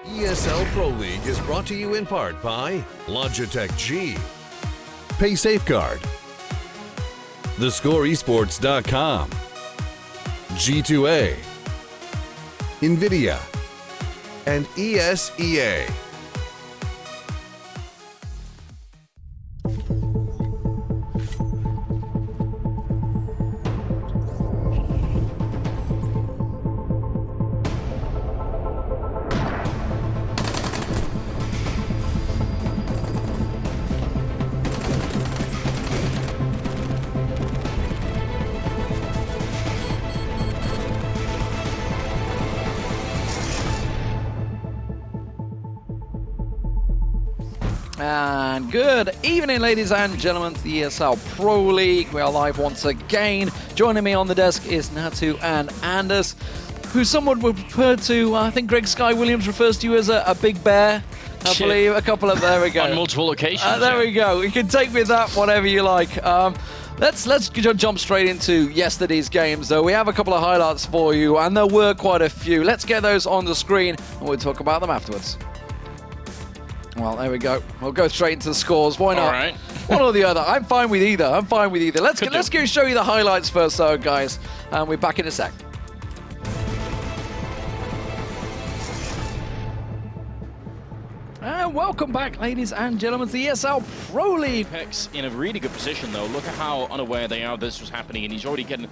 ESL Pro League is brought to you in part by Logitech G, Pay Safeguard, TheScoreEsports.com, G2A, NVIDIA, and ESEA. And good evening, ladies and gentlemen, to the ESL Pro League. We are live once again. Joining me on the desk is Natu and Anders, who someone would refer to, I think Greg Sky Williams refers to you as a big bear. I believe a couple of, there we go. On multiple occasions. There we go. You can take with that whatever you like. Let's jump straight into yesterday's games, though. We have a couple of highlights for you, and there were quite a few. Let's get those on the screen, and we'll talk about them afterwards. Well, there we go. We'll go straight into the scores. Why not? All right. One or the other. I'm fine with either. Let's go show you the highlights first, though, guys. And we're back in a sec. And welcome back, ladies and gentlemen, to the ESL Pro League. Apex in a really good position, though. Look at how unaware they are this was happening, and he's already getting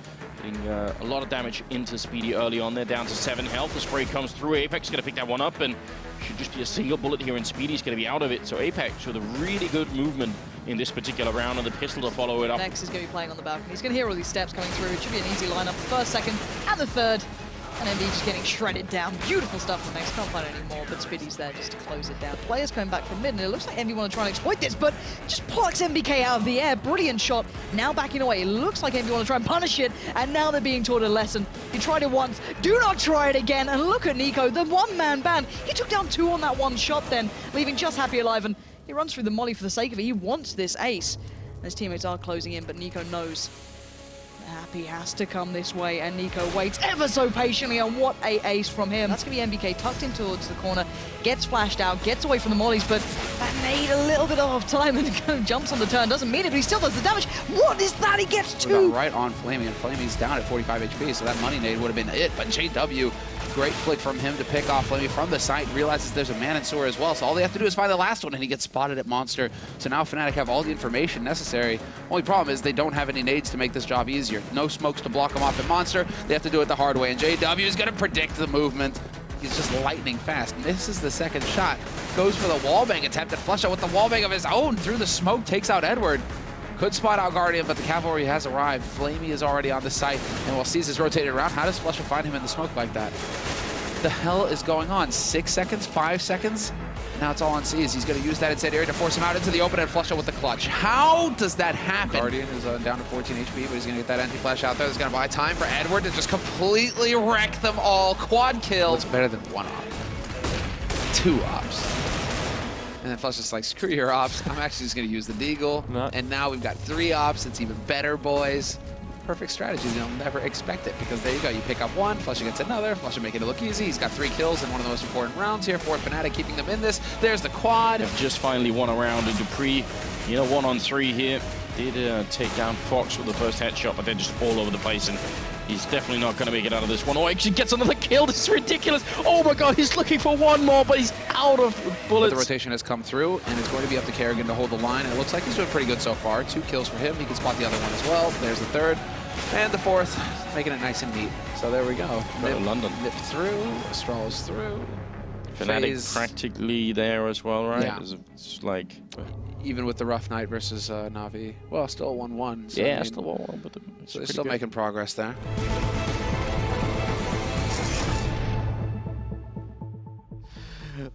a lot of damage into Speedy early on. They're down to 7 health. The spray comes through. Apex is going to pick that one up, and should just be a single bullet here, and Speedy's going to be out of it. So Apex with a really good movement in this particular round, and the pistol to follow it up. Next is going to be playing on the balcony. He's going to hear all these steps coming through. It should be an easy lineup. The first, second, and the third. And MD just getting shredded down. Beautiful stuff from Next. Can't find any more, but Speedy's there just to close it down. Players coming back from mid, and it looks like MD want to try and exploit this, but just plucks MBK out of the air. Brilliant shot. Now backing away. It looks like MD want to try and punish it, and now they're being taught a lesson. He tried it once. Do not try it again. And look at Nico, the one-man band. He took down 2 on that one shot then, leaving just Happy alive, and he runs through the molly for the sake of it. He wants this ace. And his teammates are closing in, but Nico knows Happy has to come this way, and Nico waits ever so patiently, and what a ace from him. That's going to be MBK tucked in towards the corner, gets flashed out, gets away from the mollies, but that made a little bit off time and kind of jumps on the turn. Doesn't mean it, but he still does the damage. What is that? He gets 2! Right on Flamey, and Flamey's down at 45 HP, so that money nade would have been it, but JW, great flick from him to pick off Flamey from the site, realizes there's a man in sewer as well, so all they have to do is find the last one, and he gets spotted at Monster. So now Fnatic have all the information necessary. Only problem is they don't have any nades to make this job easier. No smokes to block him off at Monster. They have to do it the hard way, and JW is going to predict the movement. He's just lightning fast. Misses the second shot. Goes for the wallbang attempt, and flush out with the wallbang of his own through the smoke, takes out Edward. Could spot out Guardian, but the cavalry has arrived. Flamey is already on the site, and while C's is rotated around, how does Flusher find him in the smoke like that? The hell is going on? 6 seconds? 5 seconds? Now it's all on C's. He's going to use that incendiary to force him out into the open and flush out with the clutch. How does that happen? Guardian is down to 14 HP, but he's going to get that anti-flash out there. That's going to buy time for Edward to just completely wreck them all. Quad kill. It's better than 1 op. 2 ops. And then Flush is like, screw your ops. I'm actually just going to use the Deagle. And now we've got 3 ops. It's even better, boys. Perfect strategy. You'll never expect it, because there you go. You pick up 1, Flusher gets another, Flusher making it look easy. He's got 3 kills in one of the most important rounds here for Fnatic, keeping them in this. There's the quad. They've just finally won a round, and Dupree, 1-on-3 here. Did take down Fox with the first headshot, but they're just all over the place, and he's definitely not going to make it out of this one. Oh, actually gets another kill. This is ridiculous. Oh my god, he's looking for 1 more, but he's out of bullets. But the rotation has come through, and it's going to be up to Kerrigan to hold the line. It looks like he's doing pretty good so far. 2 kills for him. He can spot the other one as well. There's the 3rd. And the 4th, making it nice and neat. So there we go. London. Nip through, Astral's through. Fnatic practically there as well, right? Yeah. It's like... Even with the rough night versus NaVi. Well, still 1-1. So yeah, I mean, still 1-1, but so they're still making progress there.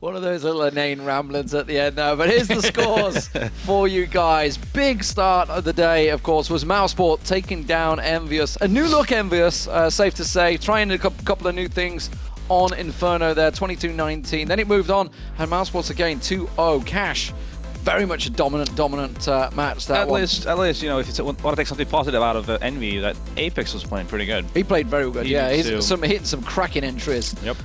One of those little inane ramblings at the end now, but here's the scores for you guys. Big start of the day, of course, was Mouseport taking down Envious. A new look Envious, safe to say, trying a couple of new things on Inferno there, 22-19. Then it moved on, and Mousesports again, 2-0. Cash very much a dominant match. That at least, you know, if you want to take something positive out of NaVi, that Apex was playing pretty good. He played very good. Yeah, he's too. hitting some cracking entries. Yep.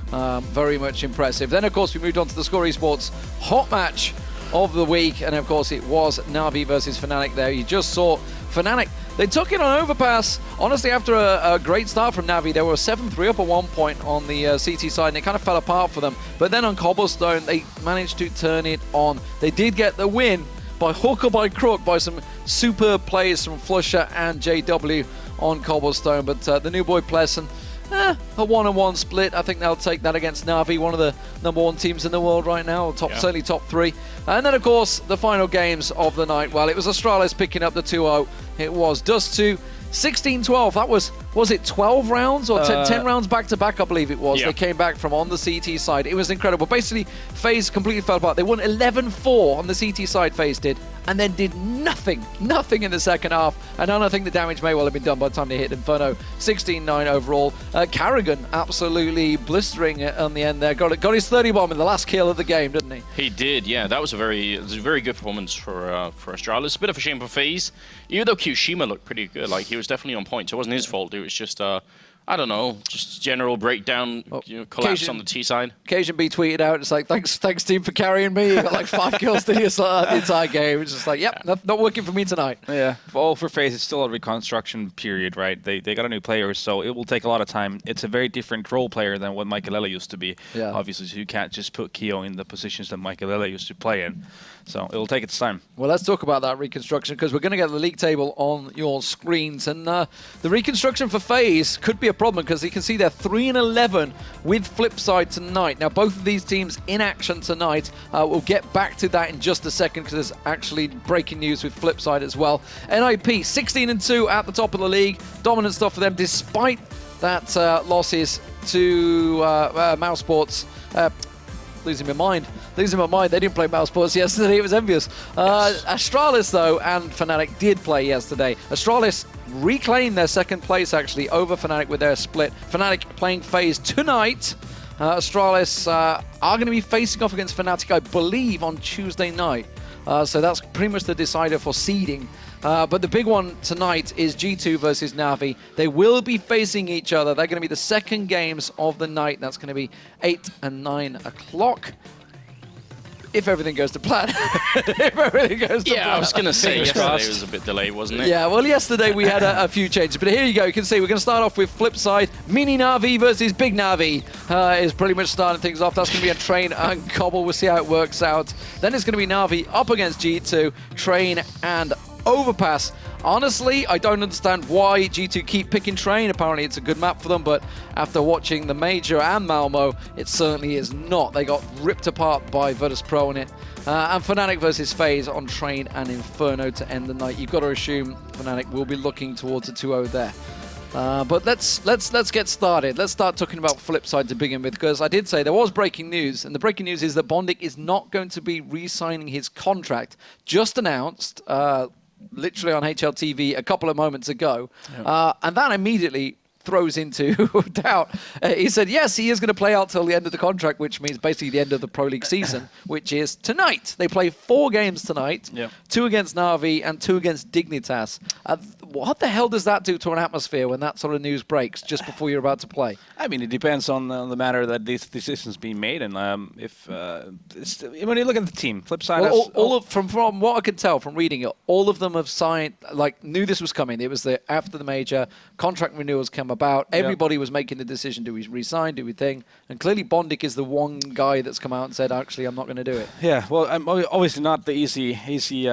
Very much impressive. Then, of course, we moved on to the Score Esports hot match of the week, and of course, it was NaVi versus Fnatic. There, you just saw Fnatic. They took it on overpass. Honestly, after a great start from NaVi, they were 7-3 up at one point on the CT side, and it kind of fell apart for them. But then on Cobblestone, they managed to turn it on. They did get the win by hook or by crook by some superb plays from Flusher and JW on Cobblestone. But the new boy Pleasant, a 1-1 split. I think they'll take that against NaVi, one of the #1 teams in the world right now, certainly top 3. And then, of course, the final games of the night. Well, it was Astralis picking up the 2-0. It was Dust2, 16-12. That was it 12 rounds or 10 rounds back-to-back, I believe it was. Yeah. They came back from on the CT side. It was incredible. Basically, FaZe completely fell apart. They won 11-4 on the CT side, FaZe did, and then did nothing in the second half. And I think the damage may well have been done by the time they hit Inferno. 16-9 overall. Karrigan absolutely blistering on the end there. Got his 30 bomb in the last kill of the game, didn't he? He did, yeah. That was a very good performance for Astralis. A bit of a shame for FaZe, even though Kyoshima looked pretty good. Like, he was definitely on point. So it wasn't his fault. It was just I don't know, just general breakdown, collapse on the T side. Cajun B tweeted out, it's like, thanks team for carrying me. You got like 5 kills the entire game. It's just like, yep, not working for me tonight. Yeah, for FaZe, it's still a reconstruction period, right? They got a new player, so it will take a lot of time. It's a very different role player than what Michaelella used to be. Yeah. Obviously, so you can't just put Keo in the positions that Michaelella used to play in. So it will take its time. Well, let's talk about that reconstruction, because we're going to get the league table on your screens. And the reconstruction for FaZe could be a problem, because you can see they're 3-11 with Flipside tonight. Now, both of these teams in action tonight. We'll get back to that in just a second, because there's actually breaking news with Flipside as well. NIP 16-2 at the top of the league. Dominant stuff for them, despite that losses to Mouse Sports. Losing my mind. They didn't play Mouse Sports yesterday. It was envious. Astralis, though, and Fnatic did play yesterday. Astralis reclaimed their second place, actually, over Fnatic with their split. Fnatic playing FaZe tonight. Astralis are going to be facing off against Fnatic, I believe, on Tuesday night. So that's pretty much the decider for seeding. But the big one tonight is G2 versus NaVi. They will be facing each other. They're going to be the second games of the night. That's going to be 8 and 9 o'clock. If everything goes to plan. If everything goes to plan. I was going to say, yesterday was a bit delayed, wasn't it? Yeah, well, yesterday we had a few changes. But here you go. You can see we're going to start off with Flipside. Mini NaVi versus Big NaVi is pretty much starting things off. That's going to be a Train and Cobble. We'll see how it works out. Then it's going to be NaVi up against G2, Train and Overpass. Honestly, I don't understand why G2 keep picking Train. Apparently it's a good map for them, but after watching the Major and Malmo, it certainly is not. They got ripped apart by Virtus Pro in it. And Fnatic versus FaZe on Train and Inferno to end the night. You've got to assume Fnatic will be looking towards a 2-0 there. But let's get started. Let's start talking about Flipside to begin with, because I did say there was breaking news, and the breaking news is that Bondik is not going to be re-signing his contract. Just announced, literally on HLTV a couple of moments ago, and that immediately throws into doubt. He said, yes, he is going to play out till the end of the contract, which means basically the end of the Pro League season, which is tonight. They play 4 games tonight, 2 against NaVi and 2 against Dignitas. What the hell does that do to an atmosphere when that sort of news breaks just before you're about to play? I mean, it depends on the matter that these decisions being made, and when you look at the team, Flipside, from what I can tell from reading it, all of them have signed, knew this was coming. It was after the Major, contract renewals came about. Everybody was making the decision: do we resign? Do we thing? And clearly, Bondik is the one guy that's come out and said, "Actually, I'm not going to do it." Yeah, well, obviously not the easy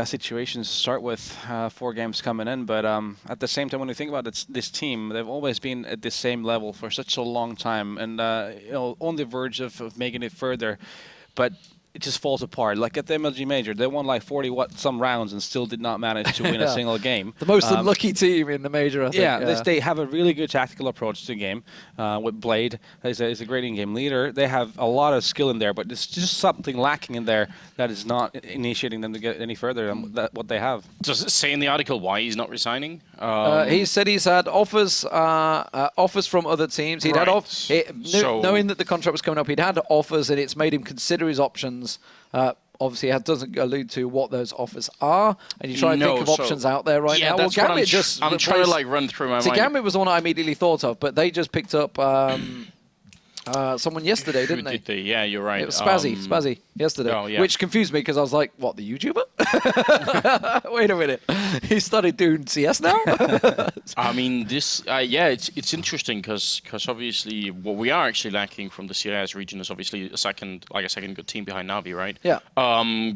situation to start with. 4 games coming in, but at the same time, when you think about this team, they've always been at the same level for such a long time, and on the verge of making it further, but it just falls apart. Like at the MLG Major, they won like 40-some rounds and still did not manage to win a single game. The most unlucky team in the Major, I think. Yeah, they have a really good tactical approach to the game. With Blade, he's a great in-game leader. They have a lot of skill in there, but there's just something lacking in there that is not initiating them to get any further than what they have. Does it say in the article why he's not resigning? He said he's had offers from other teams. He'd had knowing that the contract was coming up, he'd had offers, and it's made him consider his options. obviously doesn't allude to what those offers are, and you try and think of so- options out there right yeah, now. Well, that's what Gambit just I'm trying to replaced- like run through my See, mind. Gambit was the one I immediately thought of, but they just picked up someone yesterday, didn't Who they? did they? Yeah, you're right. It was Spazzy yesterday, oh, yeah. which confused me because I was like, what, the YouTuber? Wait a minute. He started doing CS now? I mean, this, yeah, it's interesting because obviously what we are actually lacking from the CIS region is obviously a second good team behind NaVi, right? Yeah.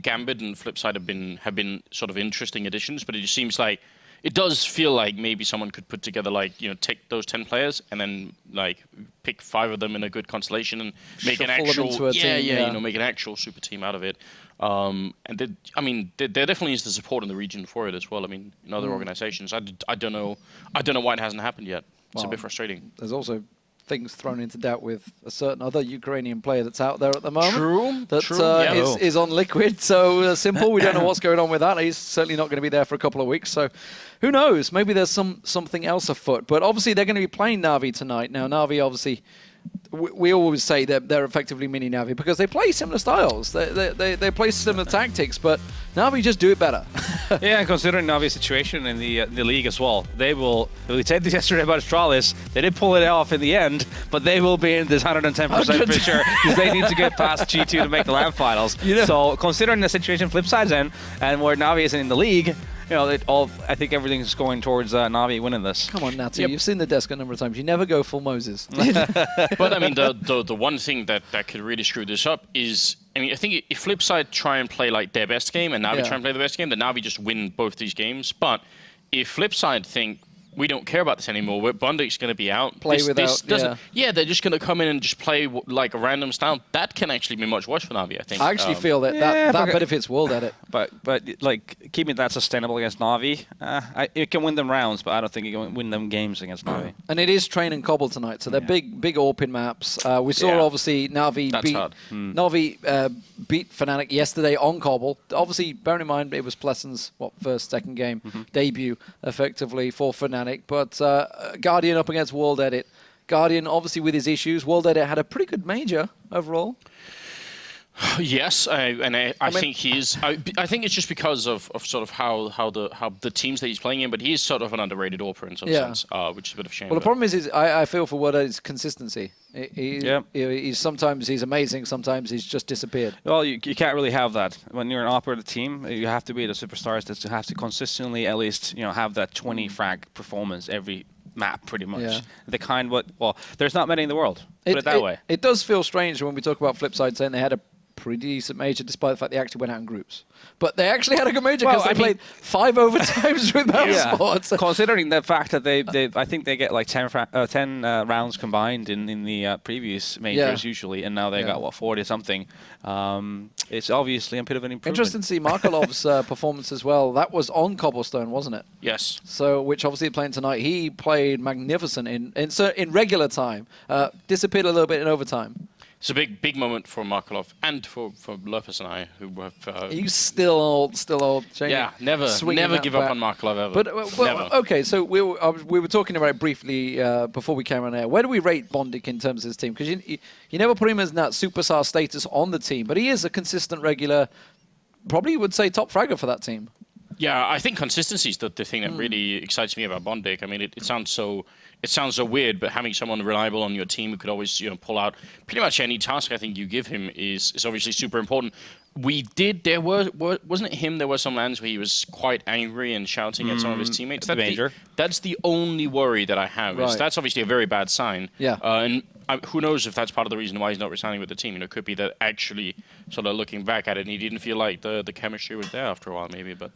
Gambit and Flipside have been sort of interesting additions, but it just seems like it does feel like maybe someone could put together take those 10 players and then pick 5 of them in a good constellation and make an Shuffle them actual into a team, make an actual super team out of it. And there definitely is the support in the region for it as well. I mean, in other organizations, I don't know why it hasn't happened yet. It's a bit frustrating. There's also things thrown into doubt with a certain other Ukrainian player that's out there at the moment. True. That is on Liquid. So simple. We don't know what's going on with that. He's certainly not going to be there for a couple of weeks. So who knows? Maybe there's something else afoot. But obviously they're going to be playing NaVi tonight. Now NaVi obviously. We always say that they're effectively mini NaVi because they play similar styles. They play similar tactics, but NaVi just do it better. Yeah, and considering NaVi's situation in the league as well, we said this yesterday about Astralis. They did pull it off in the end, but they will be in this 110% for sure because they need to get past G2 to make the LAN finals. So considering the situation Flipside's in and where NaVi is in the league, I think everything's going towards NaVi winning this. Come on, Natty. You've seen the desk a number of times. You never go full Moses. But I mean, the one thing that could really screw this up is, I mean, I think if Flipside try and play like their best game and NaVi try and play the best game, then NaVi just win both these games. But if Flipside think we don't care about this anymore, Bondik's going to be out. This doesn't. Yeah, they're just going to come in and just play like a random style. That can actually be much worse for NaVi, I think. I actually feel that benefits World Edit. But like keeping that sustainable against NaVi, it can win them rounds, but I don't think it can win them games against NaVi. And it is train and cobble tonight, so they're big AWPin maps. We saw obviously NaVi beat Fnatic yesterday on cobble. Obviously, bearing in mind it was Plesson's second game debut effectively for Fnatic. But Guardian up against World Edit. Guardian obviously with his issues. World Edit had a pretty good major overall. Yes, I think he is. I think it's just because of sort of how the teams that he's playing in, but he is sort of an underrated AWPer in some sense, which is a bit of a shame. Well, the problem is I feel for World Edit's consistency. He's sometimes he's amazing, sometimes he's just disappeared. Well, you can't really have that when you're an operator team. You have to be the superstars that have to consistently at least have that 20 frag performance every map, pretty much. Yeah. The kind there's not many in the world. Put it that way. It does feel strange when we talk about Flipside saying they had a pretty decent major, despite the fact they actually went out in groups. But they actually had a good major because they played 5 overtimes with Mouse. Considering the fact that I think they get like 10 rounds combined in the previous majors usually, and now they got 40 something. It's obviously a bit of an improvement. Interesting to see Markelov's performance as well. That was on Cobblestone, wasn't it? Yes. So, which obviously playing tonight, he played magnificent in regular time. Disappeared a little bit in overtime. It's a big moment for Markelov and for Lopez and I, who have. He's still old, Jamie. Yeah, never give up on Markelov ever. But never. Okay, so we were talking about it briefly before we came on air. Where do we rate Bondik in terms of his team? Because you never put him as that superstar status on the team, but he is a consistent, regular, probably would say top fragger for that team. Yeah, I think consistency is the thing that really excites me about Bondik. I mean, it sounds so weird, but having someone reliable on your team who could always pull out pretty much any task I think you give him is obviously super important. There were some lands where he was quite angry and shouting at some of his teammates. That's the only worry that I have. Right. That's obviously a very bad sign. Yeah. And who knows if that's part of the reason why he's not resigning with the team. It could be that actually, sort of looking back at it, he didn't feel like the chemistry was there after a while, maybe. But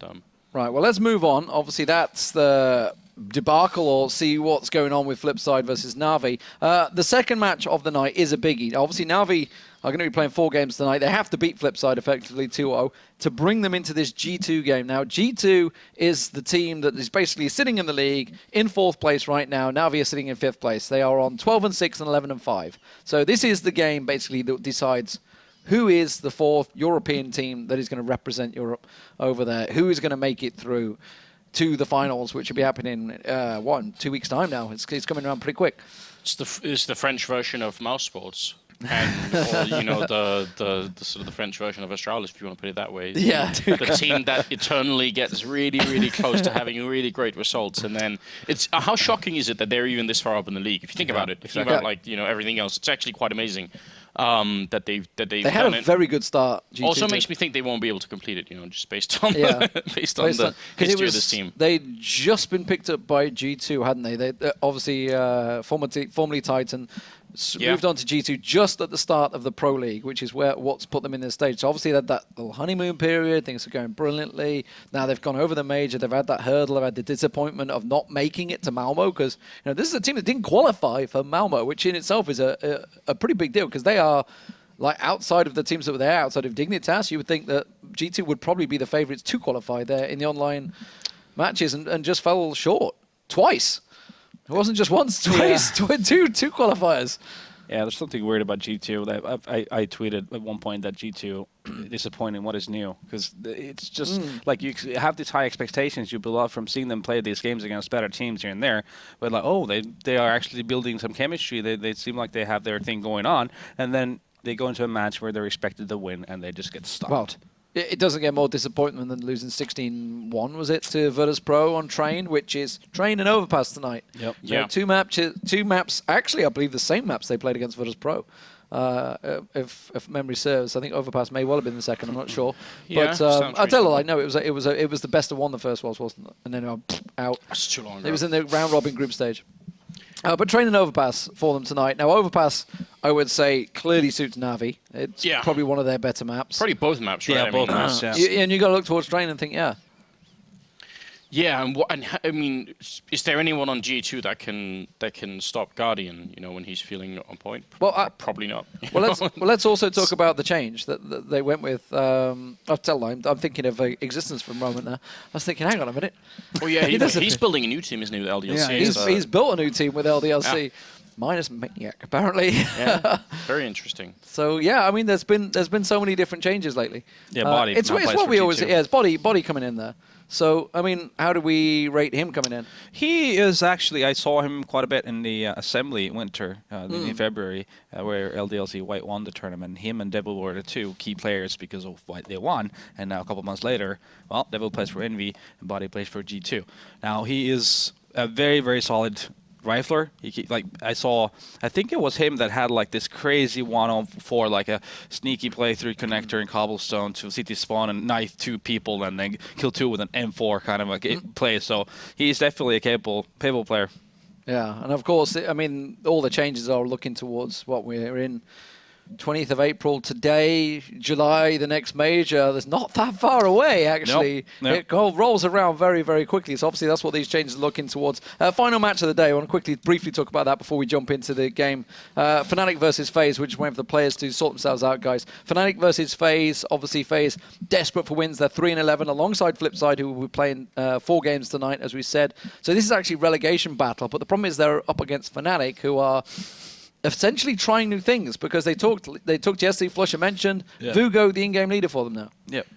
Right, well, let's move on. Obviously, that's the debacle, or see what's going on with Flipside versus NaVi. The second match of the night is a biggie. Obviously, NaVi are going to be playing 4 games tonight. They have to beat Flipside effectively 2-0 to bring them into this G2 game. Now, G2 is the team that is basically sitting in the league in 4th place right now. NaVi are sitting in 5th place. They are on 12-6 and 11-5. So this is the game, basically, that decides who is the 4th European team that is going to represent Europe over there? Who is going to make it through to the finals, which will be happening in 2 weeks' time now? It's coming around pretty quick. It's the French version of Mouse Sports. And, or, you know, the sort of the French version of Astralis, if you want to put it that way. Yeah. The team that eternally gets really, really close to having really great results. And then it's how shocking is it that they're even this far up in the league? If you think about it, if you think about, like, you know, everything else, it's actually quite amazing that they've They had done a it. very good start. G2 Also did. makes me think they won't be able to complete it, you know, just based on based on Based the on- 'cause history of this team. They'd just been picked up by G2, hadn't they? They obviously formerly Titan moved on to G2 just at the start of the Pro League, which is what's put them in this stage. So obviously they had that little honeymoon period, things are going brilliantly. Now they've gone over the major, they've had that hurdle, they've had the disappointment of not making it to Malmo, because you know this is a team that didn't qualify for Malmo, which in itself is a pretty big deal, because they are like outside of the teams that were there, outside of Dignitas. You would think that G2 would probably be the favourites to qualify there in the online matches, and just fell short twice. It wasn't just once, twice, two qualifiers. Yeah, there's something weird about G2. I tweeted at one point that G2 disappointing what is new, because it's just like you have these high expectations you build up from seeing them play these games against better teams here and there, but like, oh, they are actually building some chemistry. They seem like they have their thing going on, and then they go into a match where they're expected to win and they just get stopped. Well, it doesn't get more disappointment than losing 16-1, was it, to Virtus Pro on Train, which is Train and Overpass tonight. Yep. So Yeah. two maps, actually I believe the same maps they played against Virtus Pro. If memory serves, I think Overpass may well have been the second. I'm not sure, Yeah, but sounds I'll tell you, reasonable. I know it was the best of one the first was, wasn't it? And then out. That's too long ago. It was in the round robin group stage. But Train and Overpass for them tonight. Now Overpass, I would say, clearly suits NaVi. It's probably one of their better maps. Probably both maps, right? Yeah, I both mean, maps, yeah. And you got to look towards Train and think, yeah. Yeah, and I mean, is there anyone on G2 that can stop Guardian? You know, when he's feeling on point? Well, probably not. Well, let's also talk about the change that they went with. I'll tell you, I'm thinking of Existence for a moment now. I was thinking, hang on a minute. Oh yeah, he's building a new team, isn't he, with LDLC? Yeah, he's built a new team with LDLC, minus Maniac apparently. Yeah, very interesting. So yeah, I mean, there's been so many different changes lately. Yeah, Body. It's now plays what for we always. G2. Yeah, it's Body coming in there. So I mean, how do we rate him coming in? He is actually, I saw him quite a bit in the Assembly Winter in February, where LDLC White won the tournament. Him and Devil were the two key players because of White they won. And now a couple months later, well, Devil plays for NaVi and Body plays for G2. Now he is a very, very solid rifler. I think it was him that had like this crazy 1-on-4, like a sneaky play through connector in Cobblestone to CT spawn and knife 2 people and then kill 2 with an M4 kind of a play. So he's definitely a capable player. Yeah, and of course, I mean, all the changes are looking towards what we're in. 20th of April today, July, the next major. There's not that far away, actually. Nope. It rolls around very, very quickly. So obviously that's what these changes are looking towards. Final match of the day. I want to briefly talk about that before we jump into the game. Fnatic versus FaZe. We're just waiting for the players to sort themselves out, guys. Fnatic versus FaZe. Obviously FaZe desperate for wins. They're 3-11 alongside Flipsid, who will be playing 4 games tonight, as we said. So this is actually relegation battle. But the problem is they're up against Fnatic, who are essentially trying new things, because they took yesterday, Flusher mentioned, Vugo, the in-game leader for them now. Yep.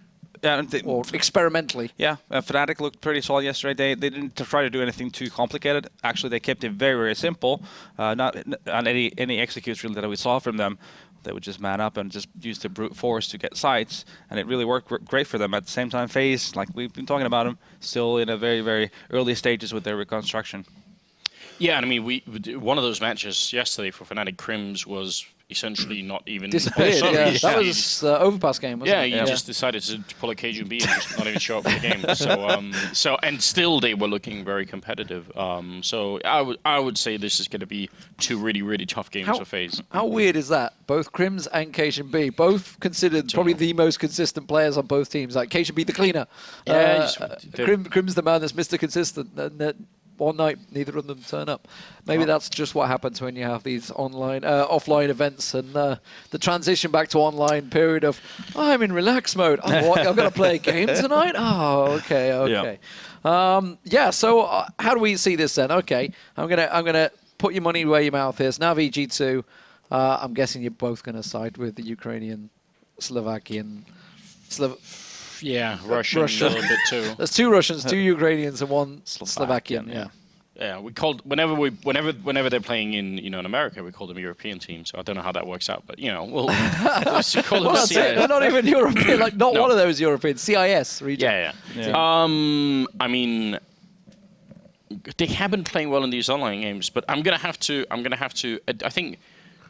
Yeah, Or experimentally. Yeah, Fnatic looked pretty solid yesterday. They didn't try to do anything too complicated. Actually, they kept it very, very simple. Not on any executes really that we saw from them. They would just man up and just use the brute force to get sites, and it really worked great for them. At the same time, FaZe, like we've been talking about them, still in a very, very early stages with their reconstruction. Yeah, and I mean, one of those matches yesterday for Fnatic Crims was essentially not even Disappeared, yeah. That was Overpass game, wasn't it? Yeah, you just decided to pull a KGB and just not even show up for the game. So and still they were looking very competitive. So I would say this is going to be 2 really, really tough games for FaZe. How weird is that? Both Crims and KGB, both considered probably the most consistent players on both teams. Like KGB the cleaner. Yeah, Crims the man that's Mr. Consistent. And one night, neither of them turn up. Maybe that's just what happens when you have these offline events, and the transition back to online period of, I'm in relax mode. Oh, what? I've got to play a game tonight? Oh, okay. Yeah. So how do we see this then? Okay, I'm gonna put your money where your mouth is. NaVi G2. I'm guessing you're both gonna side with the Ukrainian, Slovakian, Yeah, Russian a little bit too. There's 2 Russians, 2 Ukrainians, and 1 Slovakian. Yeah. Yeah, we called whenever they're playing in in America, we call them European teams. So I don't know how that works out, but we'll call them Well, that's it. CIS. They're not even European, like not No. one of those European CIS region. Yeah. I mean, they have been playing well in these online games, but I'm gonna have to. I think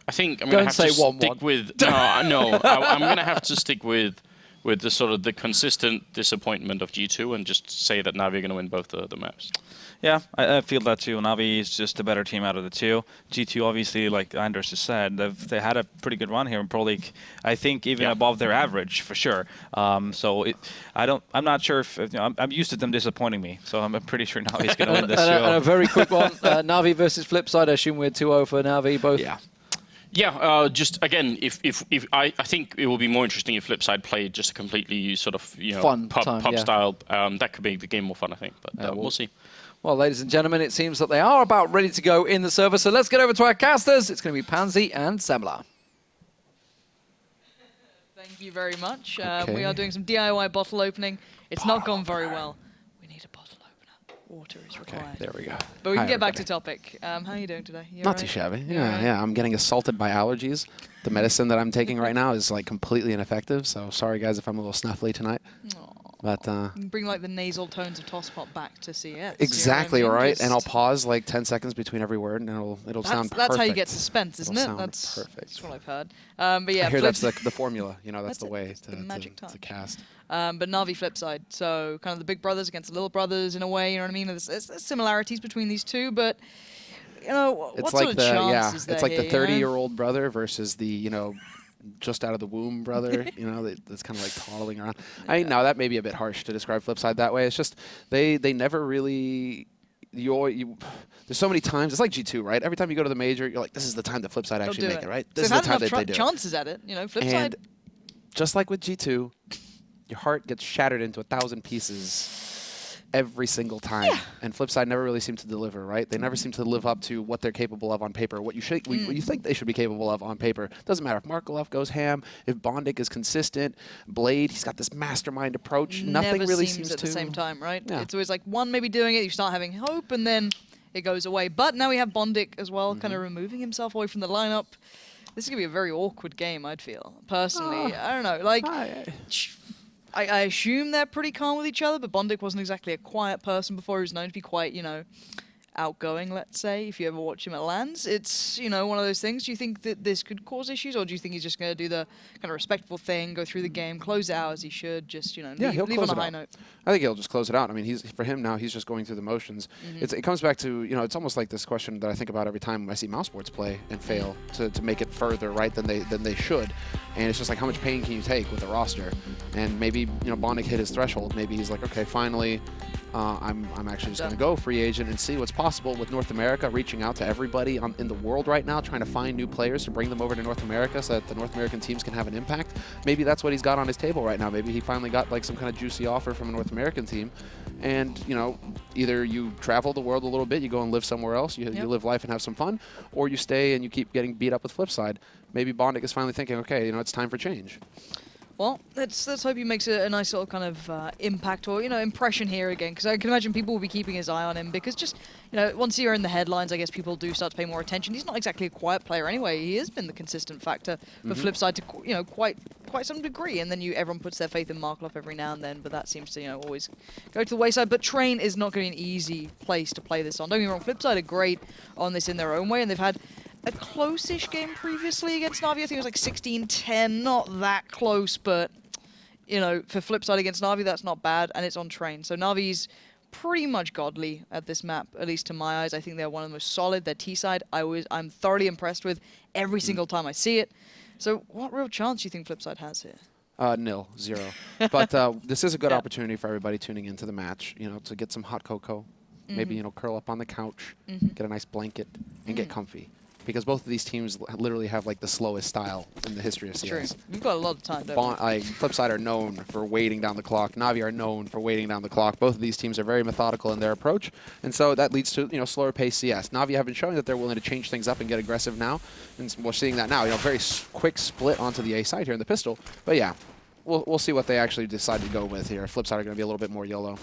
I'm gonna Don't have say to 1-1. stick with. No. I'm gonna have to stick with the sort of the consistent disappointment of G2 and just say that NaVi are gonna win both the maps. Yeah, I feel that too. NaVi is just a better team out of the two. G2, obviously, like Anders just said, they had a pretty good run here in Pro League. I think even above their average for sure. So I'm not sure if I'm used to them disappointing me. So I'm pretty sure NaVi's going to win this show. And a very quick one: NaVi versus Flipside. I assume we're 2-0 for NaVi both. Yeah. Yeah, just again, if I think it will be more interesting if Flipside played just a completely sort of Fun pub time, style. That could make the game more fun, I think. But we'll see. Well, ladies and gentlemen, it seems that they are about ready to go in the server. So let's get over to our casters. It's going to be Pansy and Semla. Thank you very much. Okay. We are doing some DIY bottle opening. It's not gone very well. We need a bottle opener. Water is required. There we go. But we can Hi, get back to everybody. topic. How are you doing today? You Not all too right? shabby. You Yeah, all right? yeah. I'm getting assaulted by allergies. The medicine that I'm taking right now is like completely ineffective. So sorry, guys, if I'm a little snuffly tonight. Aw. But You can bring like the nasal tones of Tosspot back to CS. exactly you know what I mean? right. And I'll Just- pause like 10 seconds between every word, and it'll sound perfect. That's how you get suspense, isn't It'll it? sound That's perfect. what I've heard. But yeah, I hear Flip- that's the formula. That's That's the it. way It's the to magic to touch. cast. but NaVi Flipside, so kind of the big brothers against the little brothers in a way. You know what I mean? There's similarities between these two, but what It's sort like of the chance is there it's like the here, you know? 30-year-old brother versus the just out of the womb brother, that's kind of like toddling around. I mean, no, that may be a bit harsh to describe Flipside that way. It's just they never really. There's so many times. It's like G2, right? Every time you go to the major, you're like, this is the time that Flipside They'll actually do make it. it, right? So This is they've the had time that they enough do it. chances at it. Flipside. And just like with G2, your heart gets shattered into 1,000 pieces every single time. Yeah. And Flipside never really seem to deliver, right? They never seem to live up to what they're capable of on paper, what you think they should be capable of on paper. Doesn't matter if Markov goes ham, if Bondic is consistent, Blade, he's got this mastermind approach. Nothing never really seems seems at to the same time, right? Yeah. It's always like one maybe doing it, you start having hope, and then it goes away. But now we have Bondic as well, kind of removing himself away from the lineup. This is going to be a very awkward game, I'd feel. Personally, I don't know. Like, I assume they're pretty calm with each other, but Bondic wasn't exactly a quiet person before. He was known to be quite, outgoing, let's say, if you ever watch him at LANs. It's, one of those things. Do you think that this could cause issues, or do you think he's just going to do the kind of respectful thing, go through the game, close it out as he should, just, he'll leave on close a it high out. note? I think he'll just close it out. I mean, for him now, he's just going through the motions. It comes back to, it's almost like this question that I think about every time I see mouse sports play and fail to make it further right than they should. And it's just like, how much pain can you take with the roster? And maybe, Bondic hit his threshold. Maybe he's like, okay, finally, I'm actually just going to go free agent and see what's possible with North America, reaching out to everybody in the world right now, trying to find new players to bring them over to North America so that the North American teams can have an impact. Maybe that's what he's got on his table right now. Maybe he finally got like some kind of juicy offer from a North American team. And, either you travel the world a little bit, you go and live somewhere else, you live life and have some fun, or you stay and you keep getting beat up with Flipside. Maybe Bondic is finally thinking, okay, it's time for change. Well, let's hope he makes a nice little kind of impact or, impression here again, because I can imagine people will be keeping his eye on him because just, once you're in the headlines, I guess people do start to pay more attention. He's not exactly a quiet player anyway. He has been the consistent factor for Flipside to, quite some degree, and then everyone puts their faith in Markov every now and then, but that seems to, always go to the wayside. But Train is not going to be an easy place to play this on. Don't get me wrong, Flipside are great on this in their own way, and they've had a close-ish game previously against NaVi. I think it was like 16-10, not that close, but, for Flipside against NaVi, that's not bad, and it's on Train. So NaVi's pretty much godly at this map, at least to my eyes. I think they're one of the most solid. Their T-side, I'm thoroughly impressed with every single time I see it. So what real chance do you think Flipside has here? Nil, 0. But this is a good opportunity for everybody tuning into the match, to get some hot cocoa, maybe, curl up on the couch, get a nice blanket, and get comfy. Because both of these teams literally have like the slowest style in the history of CS. True. We've got a lot of time, don't we? Flipside are known for waiting down the clock. NaVi are known for waiting down the clock. Both of these teams are very methodical in their approach, and so that leads to slower pace CS. NaVi have been showing that they're willing to change things up and get aggressive now, and we're seeing that now. Very quick split onto the A side here in the pistol. But yeah, we'll see what they actually decide to go with here. Flipside are going to be a little bit more YOLO.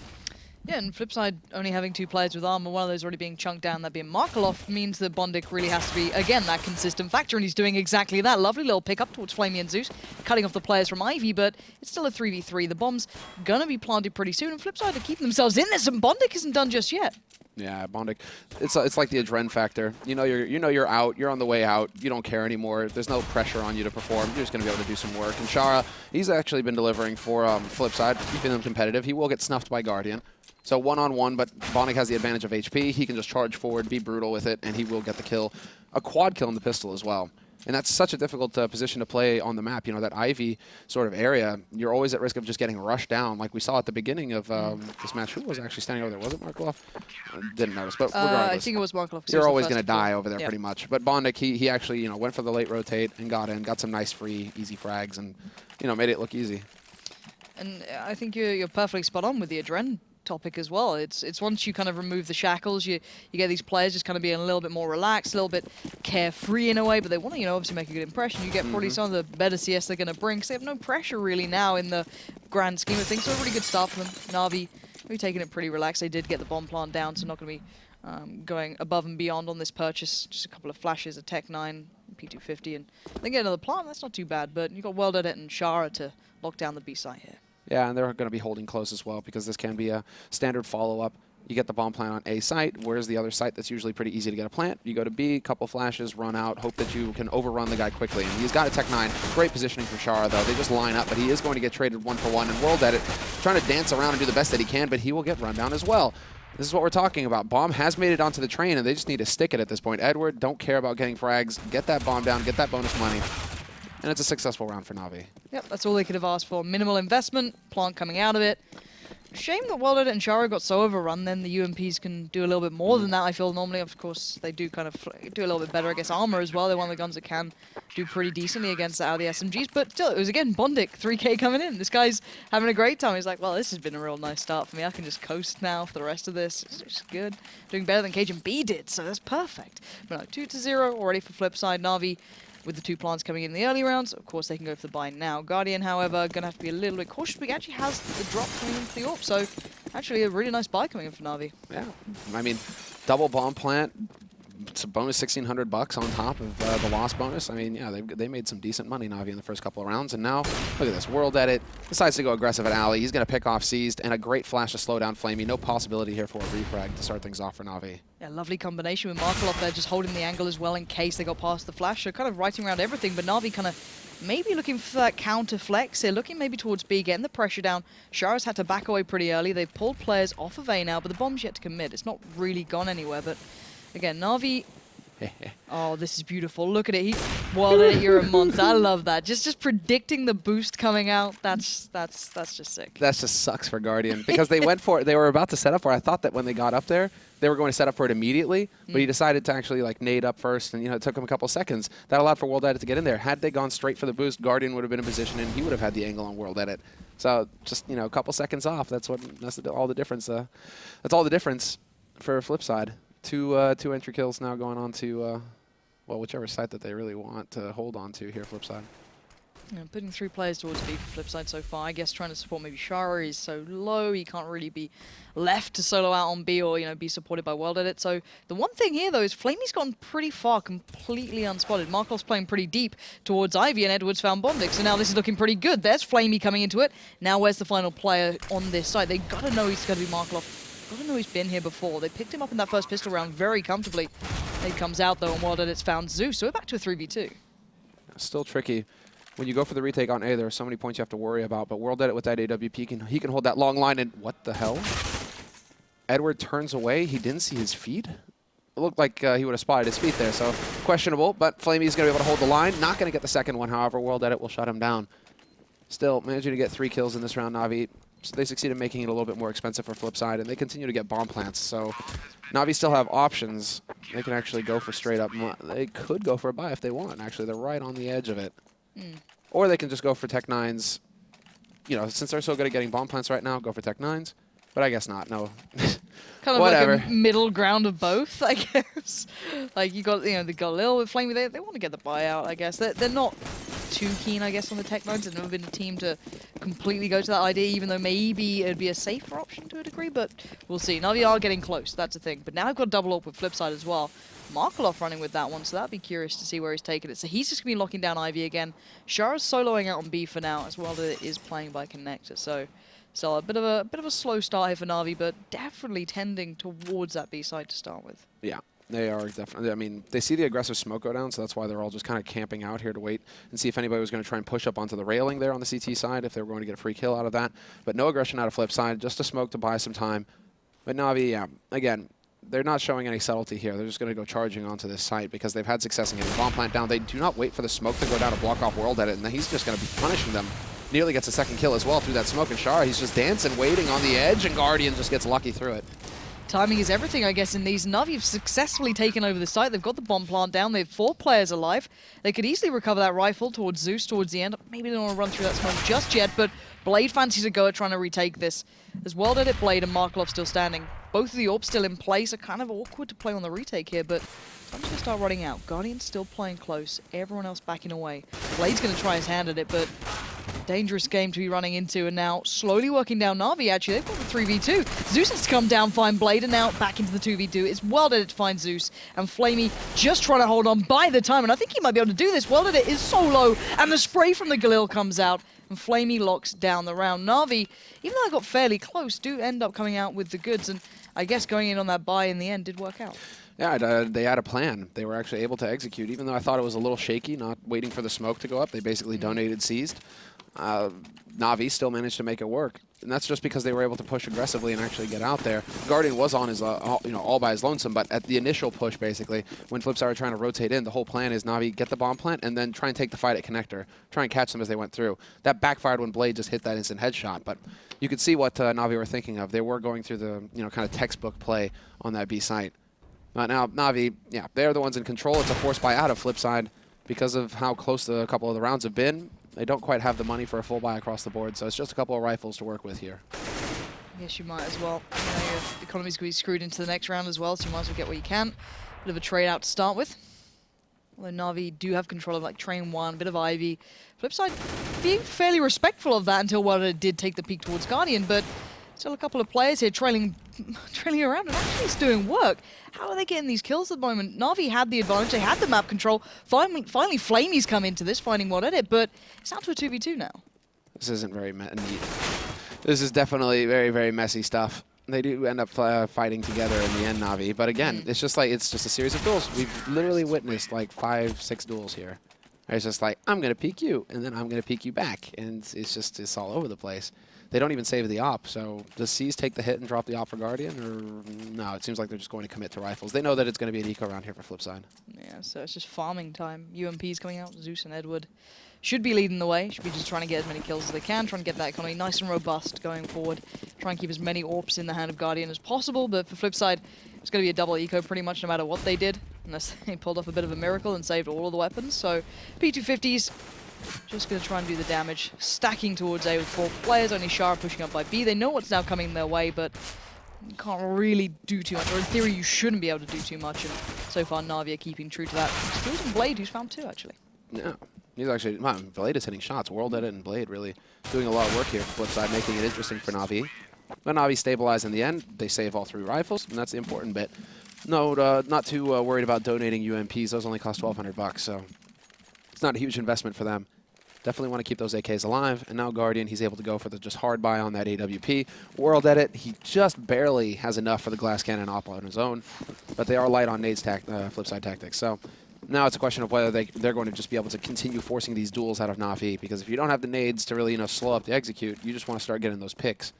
Yeah, and Flipside only having 2 players with armor, one of those already being chunked down, that being Markelov, means that Bondik really has to be, again, that consistent factor, and he's doing exactly that. Lovely little pick up towards Flamey and Zeus, cutting off the players from Ivy, but it's still a 3v3. The bomb's gonna be planted pretty soon, and Flipside are keeping themselves in this, and Bondik isn't done just yet. Yeah, Bondik, it's like the adrenaline factor. You know you're out, you're on the way out, you don't care anymore. There's no pressure on you to perform. You're just going to be able to do some work. And Shara, he's actually been delivering for Flipside, keeping them competitive. He will get snuffed by Guardian. So one-on-one, but Bondik has the advantage of HP. He can just charge forward, be brutal with it, and he will get the kill. A quad kill in the pistol as well. And that's such a difficult position to play on the map. You know, that Ivy sort of area, you're always at risk of just getting rushed down. Like we saw at the beginning of this match. Who was actually standing over there? Was it Markelov? Didn't notice, but regardless. I think it was Markelov. You're always going to die over there pretty much. But Bondik, he actually, went for the late rotate and got some nice free, easy frags and, made it look easy. And I think you're perfectly spot on with the adrenaline topic as well. It's once you kind of remove the shackles, you get these players just kind of being a little bit more relaxed, a little bit carefree in a way, but they want to, obviously make a good impression. You get probably some of the better CS they're going to bring, because they have no pressure really now in the grand scheme of things. So a really good start for them. NaVi, really taking it pretty relaxed. They did get the bomb plant down, so not going to be going above and beyond on this purchase. Just a couple of flashes, a Tech 9, P250, and they get another plant. That's not too bad, but you've got World Edit and Shara to lock down the B site here. Yeah, and they're going to be holding close as well, because this can be a standard follow-up. You get the bomb plant on A site. Where's the other site that's usually pretty easy to get a plant? You go to B, couple flashes, run out, hope that you can overrun the guy quickly. And he's got a Tech 9. Great positioning for Shara, though. They just line up, but he is going to get traded 1-for-1. And World Edit trying to dance around and do the best that he can, but he will get run down as well. This is what we're talking about. Bomb has made it onto the train, and they just need to stick it at this point. Edward, don't care about getting frags. Get that bomb down, get that bonus money. And it's a successful round for NaVi. Yep, that's all they could have asked for. Minimal investment, plant coming out of it. Shame that World Edit and Shara got so overrun, then the UMPs can do a little bit more than that, I feel. Normally, of course, they do kind of do a little bit better against armor as well. They're one of the guns that can do pretty decently against out of the SMGs. But still, it was, again, Bondik, 3K coming in. This guy's having a great time. He's like, well, this has been a real nice start for me. I can just coast now for the rest of this. It's good. Doing better than Cajun B did, so that's perfect. But no, 2-0 already for Flipside. NaVi, with the 2 plants coming in the early rounds, of course they can go for the buy now. Guardian, however, going to have to be a little bit cautious, but he actually has the drop coming into the AWP, so actually a really nice buy coming in for NaVi. Yeah, I mean, double bomb plant, it's a bonus $1,600 on top of the loss bonus. I mean, yeah, they made some decent money, NaVi, in the first couple of rounds. And now, look at this. World Edit decides to go aggressive at Alley. He's going to pick off Seized, and a great flash to slow down Flamey. No possibility here for a refrag to start things off for NaVi. Yeah, lovely combination with Markelov there, just holding the angle as well in case they got past the flash. So kind of writing around everything, but NaVi kind of maybe looking for that counter flex here, looking maybe towards B, getting the pressure down. Shara's had to back away pretty early. They've pulled players off of A now, but the bomb's yet to commit. It's not really gone anywhere, but again, NaVi... Oh, this is beautiful. Look at it. World Edit, you're a monster. I love that. Just predicting the boost coming out. That's just sick. That just sucks for Guardian, because they went for it. They were about to set up for it. I thought that when they got up there, they were going to set up for it immediately, but he decided to actually nade up first, and it took him a couple seconds. That allowed for World Edit to get in there. Had they gone straight for the boost, Guardian would have been in position, and he would have had the angle on World Edit. So just a couple seconds off. That's all the difference. That's all the difference for Flipside. Two entry kills now going on to, well, whichever site that they really want to hold on to here, Flipside. Yeah, putting 3 players towards B for Flipside so far. I guess trying to support maybe Shara is so low, he can't really be left to solo out on B or, be supported by World Edit. So the one thing here, though, is Flamey's gone pretty far, completely unspotted. Markel's playing pretty deep towards Ivy, and Edwards found Bondik. So now this is looking pretty good. There's Flamey coming into it. Now where's the final player on this side? They got to know he's going to be Markelov. Got to know he's been here before. They picked him up in that first pistol round very comfortably. He comes out, though, and World Edit's found Zeus. So we're back to a 3v2. Still tricky. When you go for the retake on A, there are so many points you have to worry about, but World Edit with that AWP, he can hold that long line, and what the hell? Edward turns away. He didn't see his feet. It looked like he would have spotted his feet there, so questionable, but Flamey's going to be able to hold the line. Not going to get the second one, however. World Edit will shut him down. Still, managing to get 3 kills in this round, NaVi. So they succeeded in making it a little bit more expensive for Flipside, and they continue to get bomb plants. So NaVi still have options. They can actually go for straight up. They could go for a buy if they want, actually. They're right on the edge of it. Or they can just go for Tech 9s. Since they're so good at getting bomb plants right now, go for Tech 9s. But I guess not, no. Kind of whatever. Like a middle ground of both, I guess. You got, they got Lil with Flamey. They want to get the buyout, I guess. They're not too keen, I guess, on the Tech Nodes. They've never been a team to completely go to that idea, even though maybe it'd be a safer option to a degree, but we'll see. NaVi are getting close, that's the thing. But now I've got double up with Flipside as well. Markeloff running with that one, so that'd be curious to see where he's taking it. So he's just going to be locking down Ivy again. Shara's soloing out on B for now, as well as it is playing by Connector. So a bit of a slow start here for NaVi, but definitely tending towards that B side to start with. Yeah. They are definitely, I mean, they see the aggressive smoke go down, so that's why they're all just kind of camping out here to wait and see if anybody was going to try and push up onto the railing there on the CT side, if they were going to get a free kill out of that. But no aggression out of flip side, just a smoke to buy some time. But NaVi, yeah, again, they're not showing any subtlety here. They're just going to go charging onto this site because they've had success in getting bomb plant down. They do not wait for the smoke to go down to block off World Edit, and then he's just going to be punishing them. Nearly gets a second kill as well through that smoke, and Shara, he's just dancing, waiting on the edge, and Guardian just gets lucky through it. Timing is everything, I guess, in these. NaVi have successfully taken over the site. They've got the bomb plant down. They have 4 players alive. They could easily recover that rifle towards Zeus towards the end. Maybe they don't want to run through that smoke just yet, but Blade fancies a go at trying to retake this. As well did it, Blade and Markelov still standing. Both of the orbs still in place. Are kind of awkward to play on the retake here, but I'm just going to start running out. Guardian's still playing close. Everyone else backing away. Blade's going to try his hand at it, but dangerous game to be running into, and now slowly working down NaVi. Actually, they've got the 3v2. Zeus has to come down, find Blade, and now back into the 2v2. It's well did it to find Zeus, and Flamey just trying to hold on by the time, and I think he might be able to do this. Well did it is so low, and the spray from the Galil comes out, and Flamey locks down the round. NaVi, even though they got fairly close, do end up coming out with the goods, and I guess going in on that buy in the end did work out. Yeah, they had a plan. They were actually able to execute, even though I thought it was a little shaky, not waiting for the smoke to go up. They basically donated seized. NaVi still managed to make it work, and that's just because they were able to push aggressively and actually get out there. Guardian was on his, all by his lonesome, but at the initial push, basically, when Flipside were trying to rotate in, the whole plan is NaVi get the bomb plant and then try and take the fight at Connector, try and catch them as they went through. That backfired when Blade just hit that instant headshot, but you could see what NaVi were thinking of. They were going through the, kind of textbook play on that B site. Now, NaVi, yeah, they're the ones in control. It's a force buy out of Flipside because of how close a couple of the rounds have been. They don't quite have the money for a full buy across the board, so it's just a couple of rifles to work with here. Yes, you might as well. Your economy's going to be screwed into the next round as well, so you might as well get what you can. Bit of a trade out to start with. Although NaVi do have control of like Train 1, a bit of Ivy. Flipside being fairly respectful of that until it did take the peek towards Guardian, but still a couple of players here trailing around, and actually it's doing work. How are they getting these kills at the moment? NaVi had the advantage, they had the map control. Finally Flamey's come into this, finding what edit, but it's down to a 2v2 now. This isn't very neat. This is definitely very, very messy stuff. They do end up fighting together in the end, NaVi, but again, it's just a series of duels. We've literally witnessed like 5-6 duels here. It's just like, I'm going to peek you, and then I'm going to peek you back, and it's all over the place. They don't even save the op, so does C's take the hit and drop the op for Guardian, or no? It seems like they're just going to commit to rifles. They know that it's going to be an eco round here for Flipside. Yeah, so it's just farming time. UMP's coming out, Zeus and Edward should be leading the way, should be just trying to get as many kills as they can, trying to get that economy nice and robust going forward, try and keep as many AWPs in the hand of Guardian as possible, but for Flipside, it's going to be a double eco pretty much no matter what they did, unless they pulled off a bit of a miracle and saved all of the weapons, so P250s just going to try and do the damage, stacking towards A with 4 players, only Shara pushing up by B. They know what's now coming their way, but you can't really do too much, or in theory you shouldn't be able to do too much, and so far NaVi are keeping true to that. Excluding Blade, who's found 2 actually. Yeah, he's actually, Blade is hitting shots. World Edit and Blade really doing a lot of work here for Flipside, making it interesting for NaVi. But NaVi stabilize in the end. They save all 3 rifles, and that's the important bit. No, not too worried about donating UMPs. Those only cost $1,200, so it's not a huge investment for them. Definitely want to keep those AKs alive. And now Guardian, he's able to go for the just hard buy on that AWP. World Edit, he just barely has enough for the glass cannon op on his own. But they are light on nades Flipside tactics. So now it's a question of whether they're going to just be able to continue forcing these duels out of NaVi. Because if you don't have the nades to really slow up the execute, you just want to start getting those picks.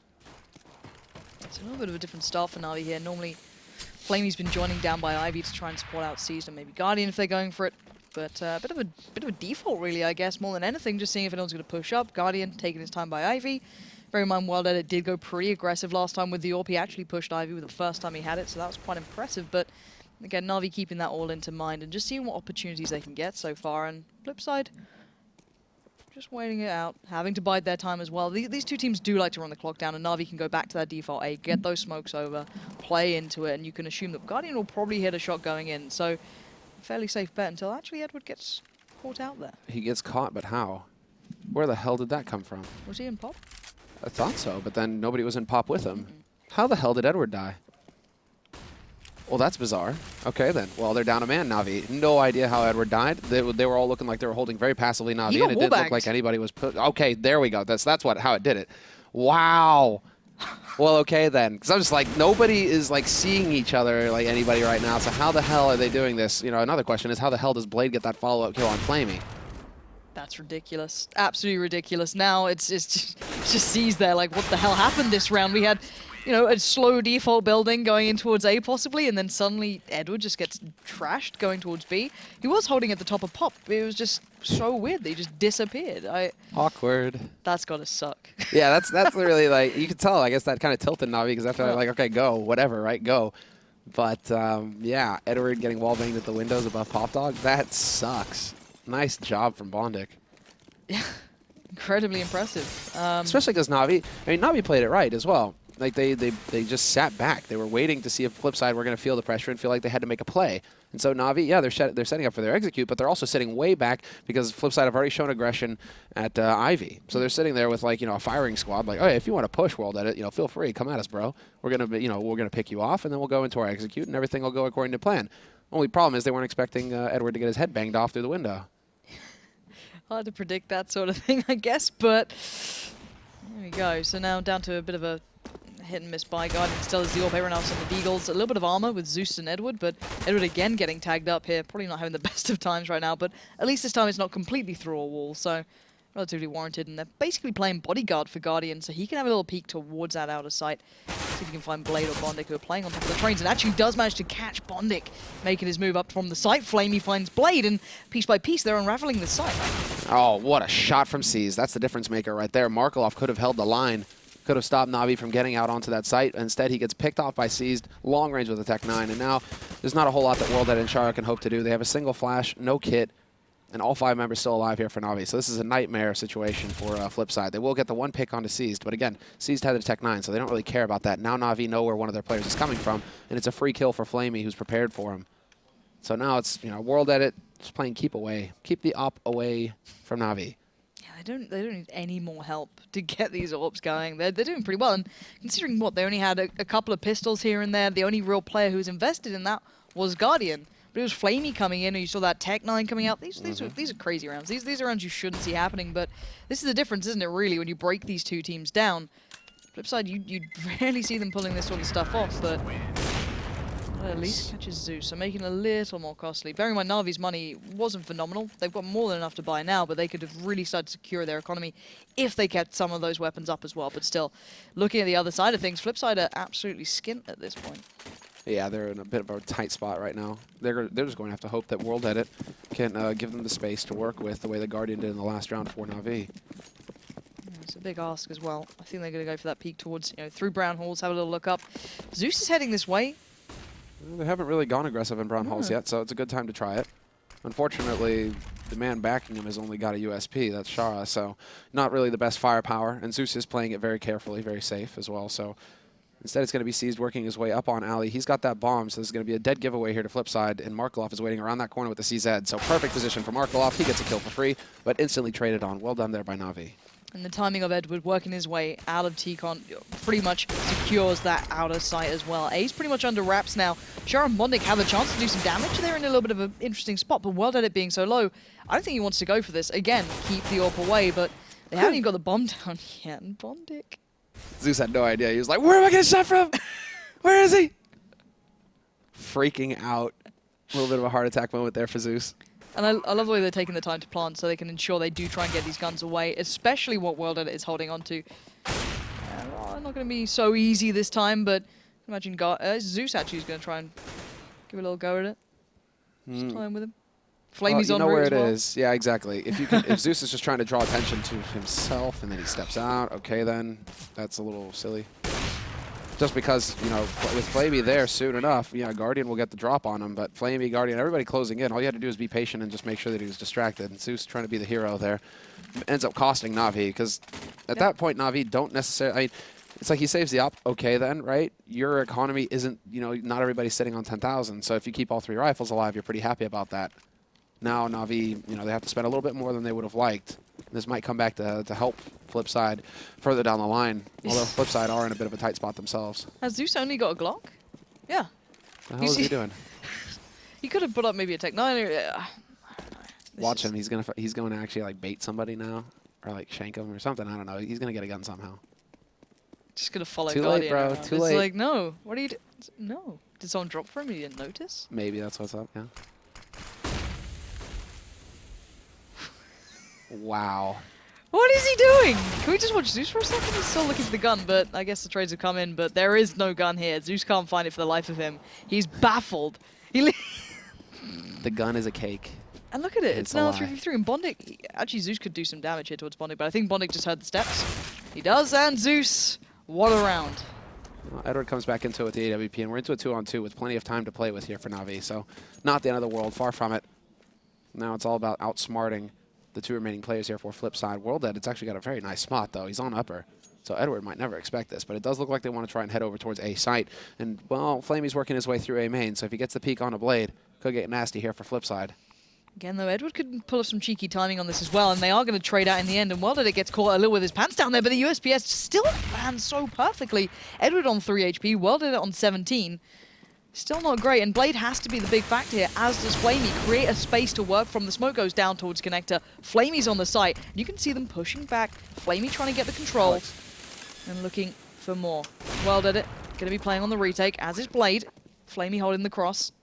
It's a little bit of a different start for NaVi here. Normally, Flamey's been joining down by Ivy to try and support out Seized and maybe Guardian if they're going for it. But a bit of a default, really, I guess, more than anything. Just seeing if anyone's going to push up. Guardian taking his time by Ivy. Bear in mind, World Edit did go pretty aggressive last time with the AWP. He actually pushed Ivy with the first time he had it, so that was quite impressive. But again, NaVi keeping that all into mind and just seeing what opportunities they can get so far. And Flipside, just waiting it out, having to bide their time as well. These two teams do like to run the clock down, and NaVi can go back to that default A, get those smokes over, play into it, and you can assume that Guardian will probably hit a shot going in. So fairly safe bet until actually Edward gets caught out there. He gets caught, but how? Where the hell did that come from? Was he in pop? I thought so, but then nobody was in pop with him. How the hell did Edward die? Well, that's bizarre. Okay, then. Well, they're down a man, Navi. No idea how Edward died. They were all looking like they were holding very passively Navi, and it didn't look like anybody was put. Okay, there we go. That's how it did it. Wow. Well, okay then, because I'm just like, nobody is like seeing each other like anybody right now. So how the hell are they doing this? You know, another question is how the hell does Blade get that follow-up kill on Flamey? That's ridiculous. Absolutely ridiculous. Now it's just sees there like, what the hell happened this round? We had, you know, a slow default building going in towards A possibly, and then suddenly Edward just gets trashed going towards B. He was holding at the top of pop. It was just so weird that he just disappeared. Awkward. That's gotta suck. Yeah, that's really like, you could tell, I guess that kind of tilted Navi, because after that, like, okay, go, whatever, right, go. But yeah, Edward getting wall banged at the windows above Pop Dog, that sucks. Nice job from Bondic. Yeah, incredibly impressive. Especially because Navi, I mean, Navi played it right as well. Like, they just sat back. They were waiting to see if Flipside were going to feel the pressure and feel like they had to make a play. And so Navi, yeah, they're setting up for their execute, but they're also sitting way back because Flipside have already shown aggression at Ivy. So they're sitting there with, like, you know, a firing squad. Like, oh, hey, if you want to push World Edit, you know, feel free, come at us, bro. We're gonna, you know, we're gonna pick you off, and then we'll go into our execute, and everything will go according to plan. Only problem is they weren't expecting Edward to get his head banged off through the window. Hard to predict that sort of thing, I guess, but there we go. So now down to a bit of a hit and miss by Guardian. Still has the AWP, everyone else on the Beagles. A little bit of armor with Zeus and Edward, but Edward again getting tagged up here. Probably not having the best of times right now, but at least this time it's not completely through a wall, so relatively warranted. And they're basically playing bodyguard for Guardian, so he can have a little peek towards that outer sight. See if he can find Blade or Bondic, who are playing on top of the trains, and actually does manage to catch Bondic, making his move up from the site. Flamey finds Blade, and piece by piece they're unraveling the site. Oh, what a shot from C's. That's the difference maker right there. Markelov could have held the line, could have stopped Navi from getting out onto that site. Instead, he gets picked off by C's, long range with a Tech 9, and now there's not a whole lot that World Edit and Shara can hope to do. They have a single flash, no kit, and all 5 members still alive here for Navi. So this is a nightmare situation for Flipside. They will get the 1 pick onto Seized, but again, Seized had the Tech 9, so they don't really care about that. Now Navi know where one of their players is coming from, and it's a free kill for Flamey, who's prepared for him. So now it's, you know, World Edit just playing keep away. Keep the op away from Navi. Yeah, they don't need any more help to get these AWPs going. They're doing pretty well, and considering what, they only had a couple of pistols here and there, the only real player who was invested in that was Guardian. But it was Flamey coming in, and you saw that Tech 9 coming out. These are crazy rounds. These are rounds you shouldn't see happening, but this is the difference, isn't it, really, when you break these two teams down. Flipside, you rarely see them pulling this sort of stuff off, but at least catches Zeus, so making it a little more costly. Bearing in mind, Navi's money wasn't phenomenal. They've got more than enough to buy now, but they could have really started to secure their economy if they kept some of those weapons up as well. But still, looking at the other side of things, Flipside are absolutely skint at this point. Yeah, they're in a bit of a tight spot right now. They're just going to have to hope that World Edit can give them the space to work with the way the Guardian did in the last round for Navi. It's a big ask as well. I think they're going to go for that peek towards, you know, through Brown Halls, have a little look up. Zeus is heading this way. Well, they haven't really gone aggressive in Brown Halls yet, so it's a good time to try it. Unfortunately, the man backing him has only got a USP, that's Shara, so not really the best firepower. And Zeus is playing it very carefully, very safe as well, so instead, it's going to be Seized working his way up on Ali. He's got that bomb, so this is going to be a dead giveaway here to Flipside, and Markelov is waiting around that corner with the CZ. So perfect position for Markelov. He gets a kill for free, but instantly traded on. Well done there by Navi. And the timing of Edward working his way out of T-Con pretty much secures that outer site as well. A's pretty much under wraps now. Shara and Bondic have a chance to do some damage. They're in a little bit of an interesting spot, but World Edit being so low, I don't think he wants to go for this. Again, keep the AWP away, but they haven't even got the bomb down yet. And Bondic... Zeus had no idea. He was like, where am I getting shot from? Where is he? Freaking out. A little bit of a heart attack moment there for Zeus. And I love the way they're taking the time to plant so they can ensure they do try and get these guns away, especially what World Edit is holding on to. Not going to be so easy this time, but imagine Zeus actually is going to try and give a little go at it. Just playing with him. Flamey's on where it it well. is. Yeah, exactly. If you can, if Zeus is just trying to draw attention to himself and then he steps out, okay, then that's a little silly. Just because, you know, with Flamey there soon enough, yeah, Guardian will get the drop on him, but Flamey, Guardian, everybody closing in. All you had to do is be patient and just make sure that he was distracted. And Zeus trying to be the hero there ends up costing Navi, because at that point, Navi don't necessarily, I mean, it's like he saves the op, okay then, right? Your economy isn't, you know, not everybody's sitting on 10,000, so if you keep all 3 rifles alive, you're pretty happy about that. Now NaVi, you know, they have to spend a little bit more than they would have liked. This might come back to help Flipside further down the line, although Flipside are in a bit of a tight spot themselves. Has Zeus only got a Glock? Yeah. What the hell is he doing? He could have put up maybe a Tech 9. I don't know. Watch him. He's going to actually like bait somebody now, or like shank him or something. I don't know. He's going to get a gun somehow. Just going to follow Too Guardian late, bro. around. Too It's late. like, no. What are you doing? No. Did someone drop for him and you didn't notice? Maybe that's what's up, yeah. Wow. What is he doing? Can we just watch Zeus for a second? He's still looking for the gun, but I guess the trades have come in, but there is no gun here. Zeus can't find it for the life of him. He's baffled. The gun is a cake. And look at it. It's a now lie. 3v3. And Bondic, actually Zeus could do some damage here towards Bondic, but I think Bondic just heard the steps. He does, and Zeus, what a round. Well, Edward comes back into it with the AWP, and we're into a 2-on-2 with plenty of time to play with here for NaVi, so not the end of the world, far from it. Now it's all about outsmarting the two remaining players here for Flipside. WorldEd, it's actually got a very nice spot, though. He's on upper, so Edward might never expect this, but it does look like they want to try and head over towards A site. And, well, Flamey's working his way through A main, so if he gets the peek on a Blade, could get nasty here for Flipside. Again, though, Edward could pull off some cheeky timing on this as well, and they are going to trade out in the end. And WorldEd gets caught a little with his pants down there, but the USPS still lands so perfectly. Edward on 3 HP, WorldEd on 17. Still not great, and Blade has to be the big factor here, as does Flamey. Create a space to work from. The smoke goes down towards Connector. Flamey's on the site. You can see them pushing back. Flamey trying to get the control and looking for more. WorldEd going to be playing on the retake, as is Blade. Flamey holding the cross.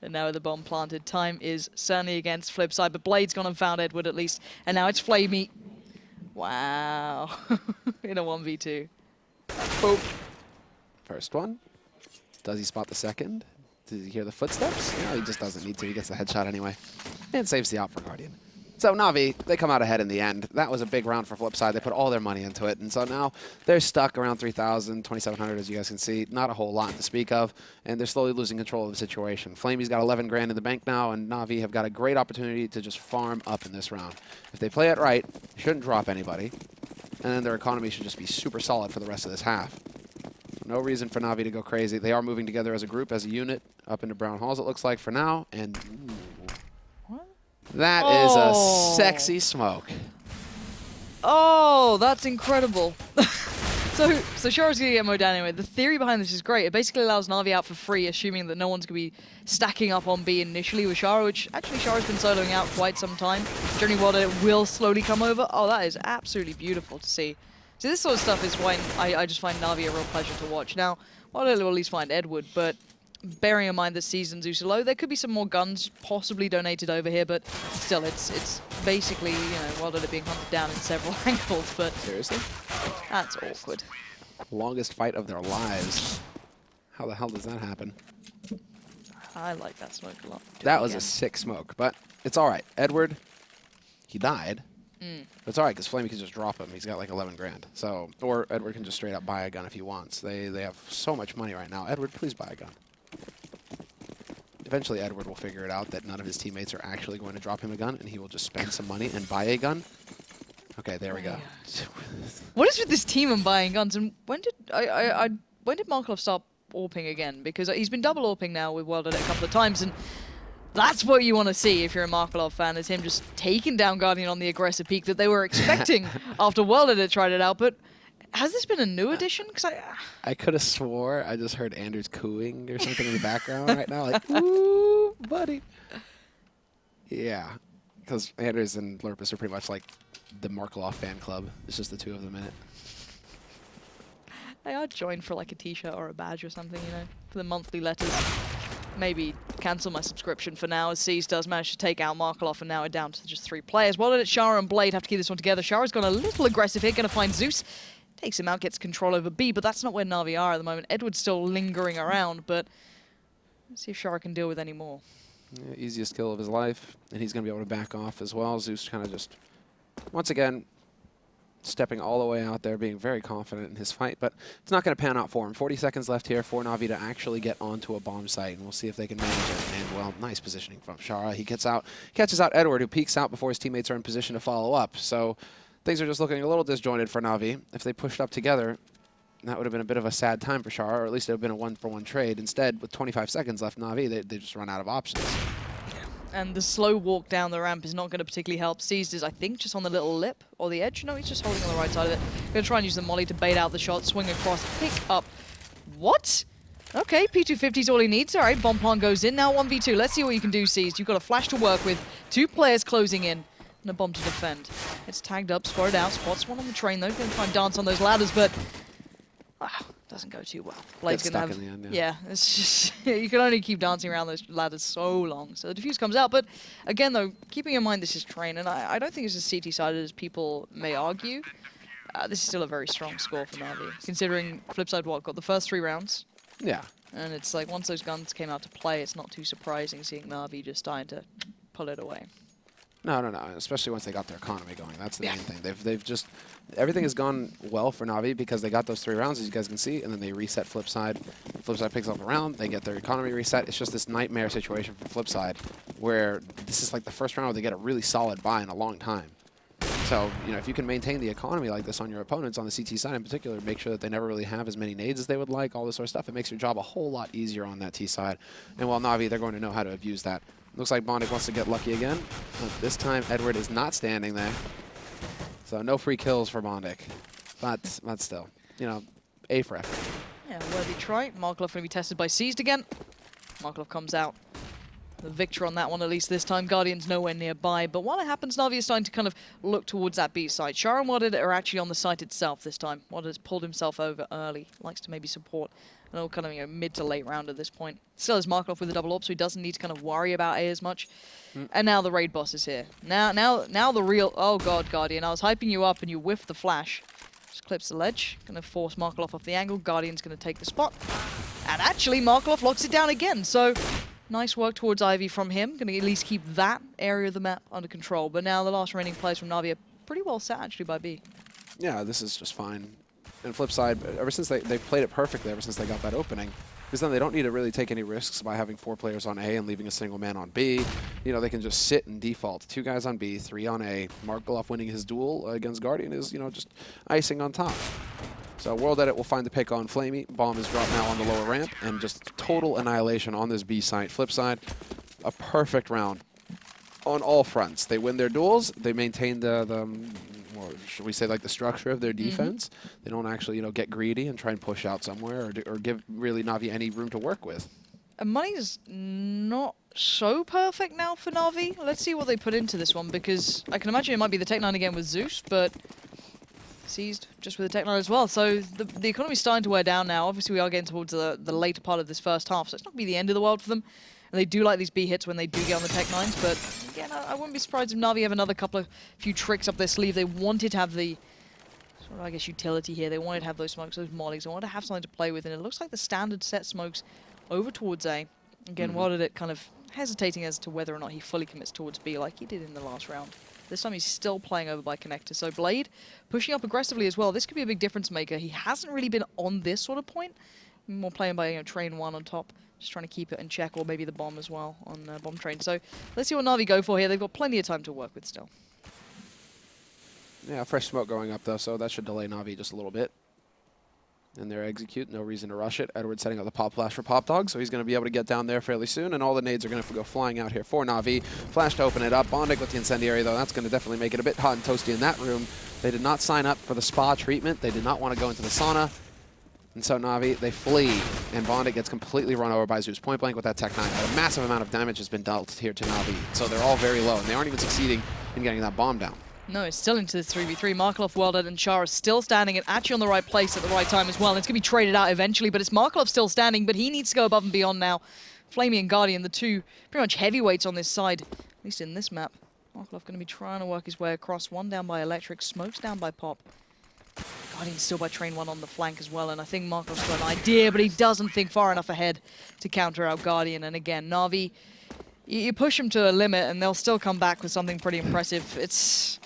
And now with the bomb planted, time is certainly against Flipside, but Blade's gone and found Edward at least. And now it's Flamey. Wow. In a 1v2. Boom. First one. Does he spot the second? Did he hear the footsteps? No, he just doesn't need to. He gets the headshot anyway. And saves the op for Guardian. So NaVi, they come out ahead in the end. That was a big round for Flipside. They put all their money into it. And so now they're stuck around 3,000, 2,700, as you guys can see. Not a whole lot to speak of. And they're slowly losing control of the situation. Flamey's got 11 grand in the bank now, and NaVi have got a great opportunity to just farm up in this round. If they play it right, shouldn't drop anybody. And then their economy should just be super solid for the rest of this half. No reason for NaVi to go crazy. They are moving together as a group, as a unit, up into Brown Halls, it looks like, for now. And that is a sexy smoke. Oh, that's incredible. So Shara's going to get mowed down anyway. The theory behind this is great. It basically allows NaVi out for free, assuming that no one's going to be stacking up on B initially with Shara, which actually Shara's been soloing out quite some time. Journey Wilder will slowly come over. Oh, that is absolutely beautiful to see. So this sort of stuff is why I just find NaVi a real pleasure to watch. Now, Wilder will at least find Edward, but bearing in mind this season's Zeus low, there could be some more guns possibly donated over here, but still, it's basically, you know, Wilder being hunted down in several angles, but Seriously? that's awkward. Longest fight of their lives. How the hell does that happen? I like that smoke a lot. Do That it was again. a sick smoke, but it's all right. Edward, he died. But it's all right, because Flamey can just drop him. He's got like 11 grand. So, or Edward can just straight up buy a gun if he wants. They have so much money right now. Edward, please buy a gun. Eventually, Edward will figure it out that none of his teammates are actually going to drop him a gun, and he will just spend some money and buy a gun. Okay, there we go. What is with this team and buying guns? And when did when did Markov start AWPing again? Because he's been double AWPing now with WorldEd a couple of times, and that's what you want to see if you're a Markov fan, is him just taking down Guardian on the aggressive peak that they were expecting after WorldEd had tried it out. But has this been a new addition? Because I could have swore I just heard Anders cooing or something in the background right now, like, ooh, buddy. Yeah, because Anders and Lurpus are pretty much like the Markov fan club. It's just the two of them in it. I'd join for like a t-shirt or a badge or something, you know, for the monthly letters. Maybe cancel my subscription for now, as C's does manage to take out Markov, and now we're down to just 3 players. WorldEd, Shara and Blade have to keep this one together. Shara's gone a little aggressive here, going to find Zeus. Takes him out, gets control over B, but that's not where NaVi are at the moment. Edward's still lingering around, but let's see if Shara can deal with any more. Yeah, easiest kill of his life, and he's going to be able to back off as well. Zeus kind of just, once again, stepping all the way out there, being very confident in his fight, but it's not going to pan out for him. 40 seconds left here for NaVi to actually get onto a bomb site, and we'll see if they can manage it. And, well, nice positioning from Shara. He gets out, catches out Edward, who peeks out before his teammates are in position to follow up. So things are just looking a little disjointed for NaVi. If they pushed up together, that would have been a bit of a sad time for Char, or at least it would have been a one-for-one trade. Instead, with 25 seconds left, NaVi, they just run out of options. And the slow walk down the ramp is not going to particularly help. Seized is, I think, just on the little lip or the edge. No, he's just holding on the right side of it. Going to try and use the molly to bait out the shot, swing across, pick up. What? Okay, P250 is all he needs. All right, bomb plant goes in. Now 1v2. Let's see what you can do, Seized. You've got a flash to work with. 2 players closing in. And a bomb to defend. It's tagged up, spotted out. Spots one on the train, though. Going to try and dance on those ladders, but doesn't go too well. Blade's going to have... in the end, yeah, it's just... you can only keep dancing around those ladders so long. So the defuse comes out, but again, though, keeping in mind this is train, and I don't think it's as CT-sided as people may argue. This is still a very strong score for NaVi, considering Flipside got the first 3 rounds. Yeah. And it's like, once those guns came out to play, it's not too surprising seeing NaVi just starting to pull it away. No. Especially once they got their economy going. That's the main thing. They've just... Everything has gone well for NaVi because they got those 3 rounds, as you guys can see, and then they reset Flipside. Flipside picks up a round, they get their economy reset. It's just this nightmare situation for Flipside where this is like the first round where they get a really solid buy in a long time. So, you know, if you can maintain the economy like this on your opponents, on the CT side in particular, make sure that they never really have as many nades as they would like, all this sort of stuff, it makes your job a whole lot easier on that T side. And while NaVi, they're going to know how to abuse that. Looks like Bondic wants to get lucky again. But this time, Edward is not standing there. So no free kills for Bondic. But still, you know, A for effort. Yeah, worthy try. Markov going to be tested by Seized again. Markov comes out. The victor on that one, at least this time. Guardian's nowhere nearby. But while it happens, NaVi is starting to kind of look towards that B site. Char and Wadded are actually on the site itself this time. Wadded has pulled himself over early. Likes to maybe support an old kind of, you know, mid to late round at this point. Still has Markov with a double up, so he doesn't need to kind of worry about A as much. And now the raid boss is here. Now the real... Oh god, Guardian. I was hyping you up and you whiffed the flash. Just clips the ledge. Going to force Markov off the angle. Guardian's going to take the spot. And actually, Markov locks it down again. So... nice work towards Ivy from him. Going to at least keep that area of the map under control. But now the last remaining players from NaVi are pretty well set, actually, by B. Yeah, this is just fine. And flip side, ever since they've played it perfectly ever since they got that opening, because then they don't need to really take any risks by having 4 players on A and leaving a single man on B. You know, they can just sit and default. 2 guys on B, 3 on A. Markov winning his duel against Guardian is, you know, just icing on top. So World Edit will find the pick on Flamey. Bomb is dropped now on the lower ramp, and just total annihilation on this B site. Flip side, a perfect round on all fronts. They win their duels. They maintain or should we say, like, the structure of their defense. They don't actually, you know, get greedy and try and push out somewhere or give really NaVi any room to work with. And money's not so perfect now for NaVi. Let's see what they put into this one, because I can imagine it might be the Tech 9 again with Zeus, but Seized just with the Tech 9 as well. So the economy's starting to wear down now. Obviously, we are getting towards the later part of this first half, so it's not going to be the end of the world for them. And they do like these B hits when they do get on the Tech 9s, but again, I wouldn't be surprised if NaVi have another few tricks up their sleeve. They wanted to have the sort of, I guess, utility here. They wanted to have those smokes, those mollies. They wanted to have something to play with, and it looks like the standard set smokes over towards A. Again, Wadded it kind of hesitating as to whether or not he fully commits towards B like he did in the last round. This time he's still playing over by connector. So Blade pushing up aggressively as well. This could be a big difference maker. He hasn't really been on this sort of point. More playing by, you know, train 1 on top. Just trying to keep it in check, or maybe the bomb as well on bomb train. So let's see what NaVi go for here. They've got plenty of time to work with still. Yeah, fresh smoke going up, though, so that should delay NaVi just a little bit. And they're execute, no reason to rush it. Edward setting up the pop flash for Pop Dog, so he's going to be able to get down there fairly soon, and all the nades are going to go flying out here for NaVi. Flash to open it up. Bondic with the incendiary, though. That's going to definitely make it a bit hot and toasty in that room. They did not sign up for the spa treatment. They did not want to go into the sauna. And so NaVi, they flee, and Bondic gets completely run over by Zeus point blank with that Tech 9. A massive amount of damage has been dealt here to NaVi, so they're all very low, and they aren't even succeeding in getting that bomb down. No, it's still into this 3v3. Markov, Welded, and Char are still standing and actually on the right place at the right time as well. And it's going to be traded out eventually, but it's Markov still standing, but he needs to go above and beyond now. Flamey and Guardian, the two pretty much heavyweights on this side, at least in this map. Markov going to be trying to work his way across. 1 down by Electric, Smokes down by Pop. Guardian still by Train 1 on the flank as well, and I think Markov's got an idea, but he doesn't think far enough ahead to counter out Guardian. And again, NaVi, you push them to a limit, and they'll still come back with something pretty impressive. It's...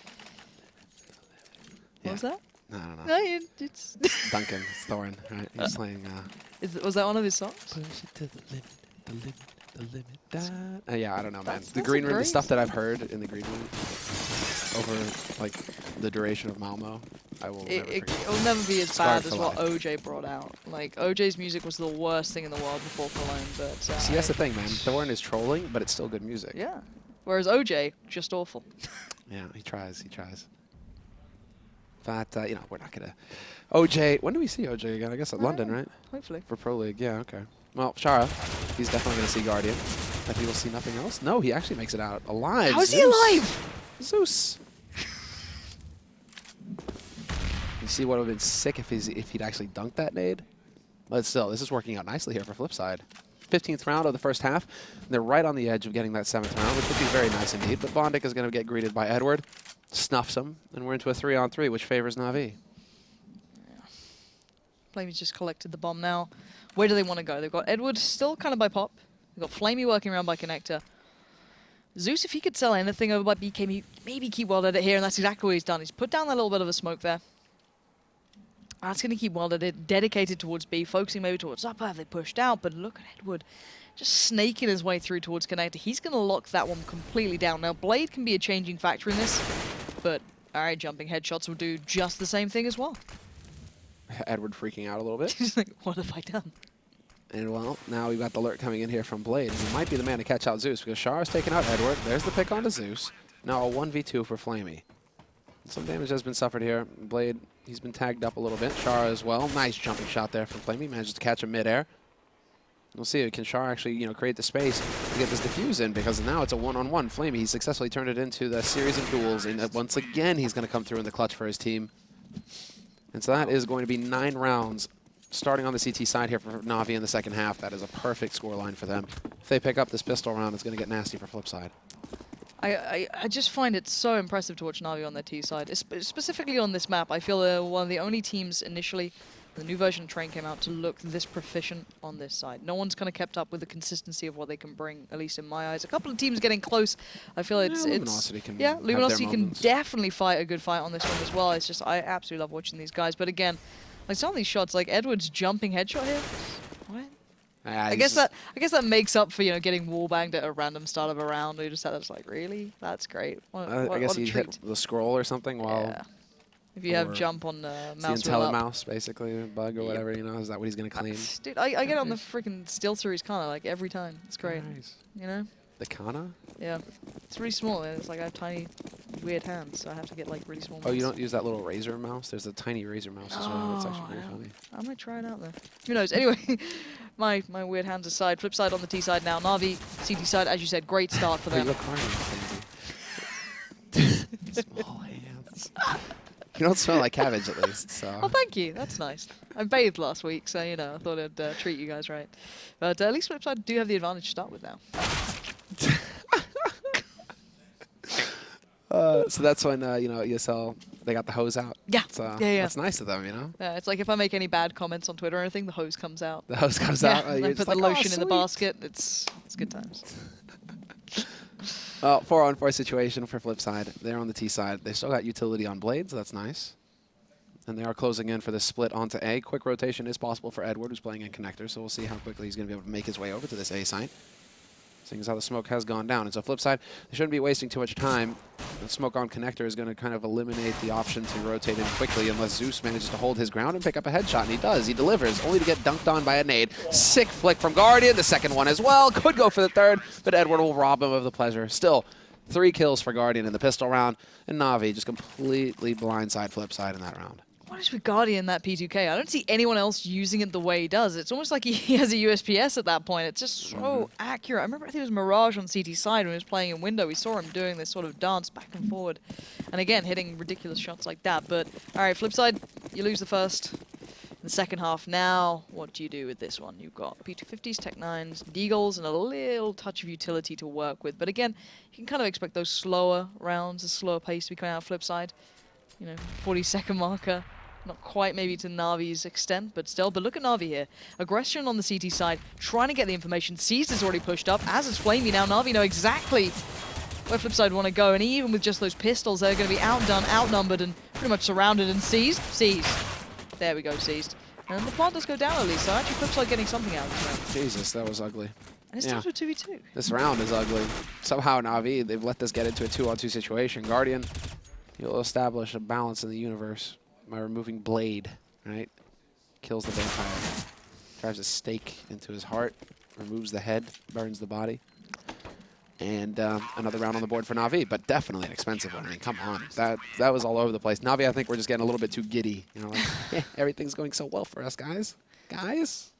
What was that? No, I don't know. No, it's... Duncan, it's Thorin, right? He's playing... was that one of his songs? Push it to the limit, the limit, the limit. Yeah, I don't know, man. That's the green room, the great. stuff that I've heard in the green room over, like, the duration of Malmo. I will never forget. It'll never be as Scarred bad as for what life. OJ brought out. Like, OJ's music was the worst thing in the world before Cologne, but... See, that's the thing, man. Thorn is trolling, but it's still good music. Yeah. Whereas OJ, just awful. Yeah, he tries. He tries. But, you know, we're not going to... OJ... When do we see OJ again? I guess at London, right? Hopefully. For Pro League. Yeah, okay. Well, Shara, he's definitely going to see Guardian. But he will see nothing else? No, he actually makes it out alive. How is he Zeus. alive? Zeus. You see what would have been sick if he'd actually dunked that nade? But still, this is working out nicely here for Flipside. 15th round of the first half. They're right on the edge of getting that 7th round, which would be very nice indeed. But Bondic is going to get greeted by Edward. Snuffs him, and we're into a 3-on-3, which favors NaVi. Flamey's just collected the bomb now. Where do they want to go? They've got Edward still kind of by Pop. They've got Flamey working around by Connector. Zeus, if he could sell anything over by BK, maybe keep Wild Edit here, and that's exactly what he's done. He's put down that little bit of a smoke there. That's going to keep Wild Edit dedicated towards B, focusing maybe towards upper. Have they pushed out? But look at Edward just snaking his way through towards Connector. He's going to lock that one completely down. Now, Blade can be a changing factor in this, but all right, jumping headshots will do just the same thing as well. Edward freaking out a little bit. He's like, what have I done? And, well, now we've got the alert coming in here from Blade. And he might be the man to catch out Zeus because Shara's taking out Edward. There's the pick onto Zeus. Now a 1v2 for Flamey. Some damage has been suffered here. Blade, he's been tagged up a little bit. Shara as well. Nice jumping shot there from Flamey. Manages to catch him midair. We'll see. Can Shara actually, you know, create the space to get this defuse in? Because now it's a one-on-one. Flamey, he successfully turned it into the series of duels. And once again, he's going to come through in the clutch for his team. And so that is going to be 9 rounds starting on the CT side here for NaVi in the second half. That is a perfect scoreline for them. If they pick up this pistol round, it's going to get nasty for Flipside. I just find it so impressive to watch NaVi on their T side, specifically on this map. I feel they're one of the only teams initially, the new version of Train came out, to look this proficient on this side. No one's kind of kept up with the consistency of what they can bring, at least in my eyes. A couple of teams getting close. I feel Luminosity can Luminosity can definitely fight a good fight on this one as well. It's just, I absolutely love watching these guys. But again, like some of these shots, like Edward's jumping headshot here. What? I guess that makes up for, you know, getting wallbanged at a random start of a round. We just had that's like, really? That's great. I guess he hit the scroll or something while... Yeah. If you have jump on mouse the IntelliMouse, basically, bug or whatever, you know, is that what he's going to clean? Dude, I get on the freaking Steel Series Kana, like, every time. It's great. Nice. You know? The Kana? Yeah. It's really small, and it's like I have tiny, weird hands, so I have to get, like, really small Oh, you mouse. don't use that little Razer mouse? There's a tiny Razer mouse as well. That's actually really funny. I might try it out, though. Who knows? Anyway, my weird hands aside. Flip side on the T side now. NaVi, CT side, as you said, great start for them. You look small hands. You don't smell like cabbage, at least. So. Oh, thank you. That's nice. I bathed last week, so, you know, I thought I'd treat you guys right. But at least Flipside do have the advantage to start with now. So that's when, you know, ESL, they got the hose out. Yeah. So Yeah. that's nice of them, you know? Yeah, it's like if I make any bad comments on Twitter or anything, the hose comes out. The hose comes Yeah, out. and You're I just put the like, lotion "Oh, in the sweet." basket. It's good times. Well, 4-on-4 situation for Flipside. They're on the T side. They still got utility on Blade, so that's nice. And they are closing in for the split onto A. Quick rotation is possible for Edward, who's playing in Connector, so we'll see how quickly he's going to be able to make his way over to this A site. Seeing as how the smoke has gone down. And so Flipside, they shouldn't be wasting too much time. The smoke on Connector is going to kind of eliminate the option to rotate in quickly unless Zeus manages to hold his ground and pick up a headshot, and he does. He delivers, only to get dunked on by a nade. Sick flick from Guardian, the second one as well. Could go for the third, but Edward will rob him of the pleasure. Still, 3 kills for Guardian in the pistol round, and NaVi just completely blindside Flipside in that round. What is with Guardian, that P2K? I don't see anyone else using it the way he does. It's almost like he has a USPS at that point. It's just so accurate. I remember, I think it was Mirage on CT side when he was playing in window. We saw him doing this sort of dance back and forward. And again, hitting ridiculous shots like that. But, all right, Flipside, you lose the first. In the second half now, what do you do with this one? You've got P250s, Tech 9s, Deagles, and a little touch of utility to work with. But again, you can kind of expect those slower rounds, a slower pace to be coming out of Flipside. You know, 40-second marker. Not quite maybe to NaVi's extent, but still. But look at NaVi here. Aggression on the CT side, trying to get the information. Seized is already pushed up, as is Flamey. Now NaVi know exactly where Flipside want to go, and even with just those pistols, they're going to be outdone, outnumbered, and pretty much surrounded and seized. Seized. There we go, seized. And the plant does go down at least, so actually Flipside getting something out of this round. Jesus, that was ugly. And it's still to 2v2. This round is ugly. Somehow NaVi, they've let this get into a 2-on-2 situation. Guardian, You'll establish a balance in the universe by removing Blade, right? Kills the vampire. Drives a stake into his heart, removes the head, burns the body. And another round on the board for NaVi, but definitely an expensive one. I mean, come on. That was all over the place. NaVi, I think we're just getting a little bit too giddy. You know, like, everything's going so well for us, guys. Guys?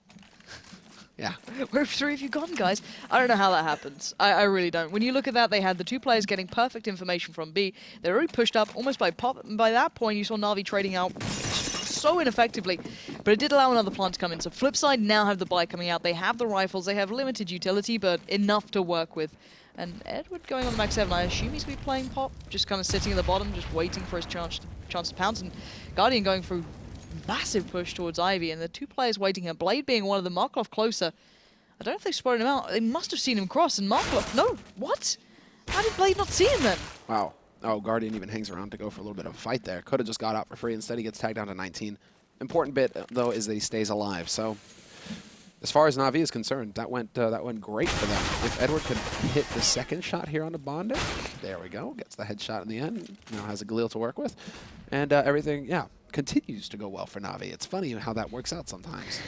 Yeah. Where 3 have you gone, guys? I don't know how that happens. I really don't. When you look at that, they had the 2 players getting perfect information from B. They're already pushed up almost by pop. And by that point, you saw NaVi trading out so ineffectively. But it did allow another plant to come in. So Flipside now have the buy coming out. They have the rifles. They have limited utility, but enough to work with. And Edward going on the max 7, I assume he's going to be playing pop, just kind of sitting at the bottom, just waiting for his chance to pounce. And Guardian going through massive push towards Ivy, and the 2 players waiting here. Blade being one of them, Markov closer. I don't know if they spotted him out. They must have seen him cross, and Markov, no, what? How did Blade not see him then? Wow. Oh, Guardian even hangs around to go for a little bit of a fight there. Could have just got out for free. Instead, he gets tagged down to 19. Important bit, though, is that he stays alive. So, as far as NaVi is concerned, that went great for them. If Edward could hit the second shot here on the Bonded, there we go. Gets the headshot in the end. Now has a Galil to work with. And everything, yeah, continues to go well for NaVi. It's funny how that works out sometimes.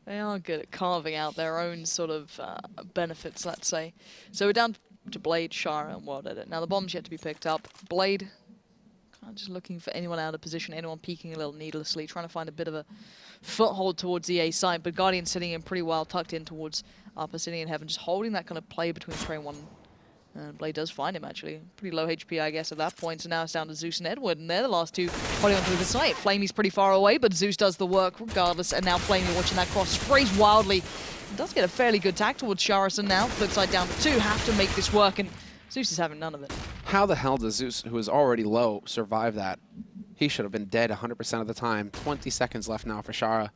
They are good at carving out their own sort of benefits, let's say. So we're down to Blade, Shara, and World Edit. Now the bomb's yet to be picked up. Blade, kind of just looking for anyone out of position, anyone peeking a little needlessly, trying to find a bit of a foothold towards the A side. But Guardian sitting in pretty well, tucked in towards Upper City in Heaven, just holding that kind of play between Train 1 and Blade does find him, actually. Pretty low HP, I guess, at that point. So now it's down to Zeus and Edward, and they're the last 2 holding onto the site. Flamey's pretty far away, but Zeus does the work regardless, and now Flamey watching that cross, sprays wildly. Does get a fairly good tag towards Sharison now. Flipside down to 2, have to make this work, and Zeus is having none of it. How the hell does Zeus, who is already low, survive that? He should have been dead 100% of the time. 20 seconds left now for Shara.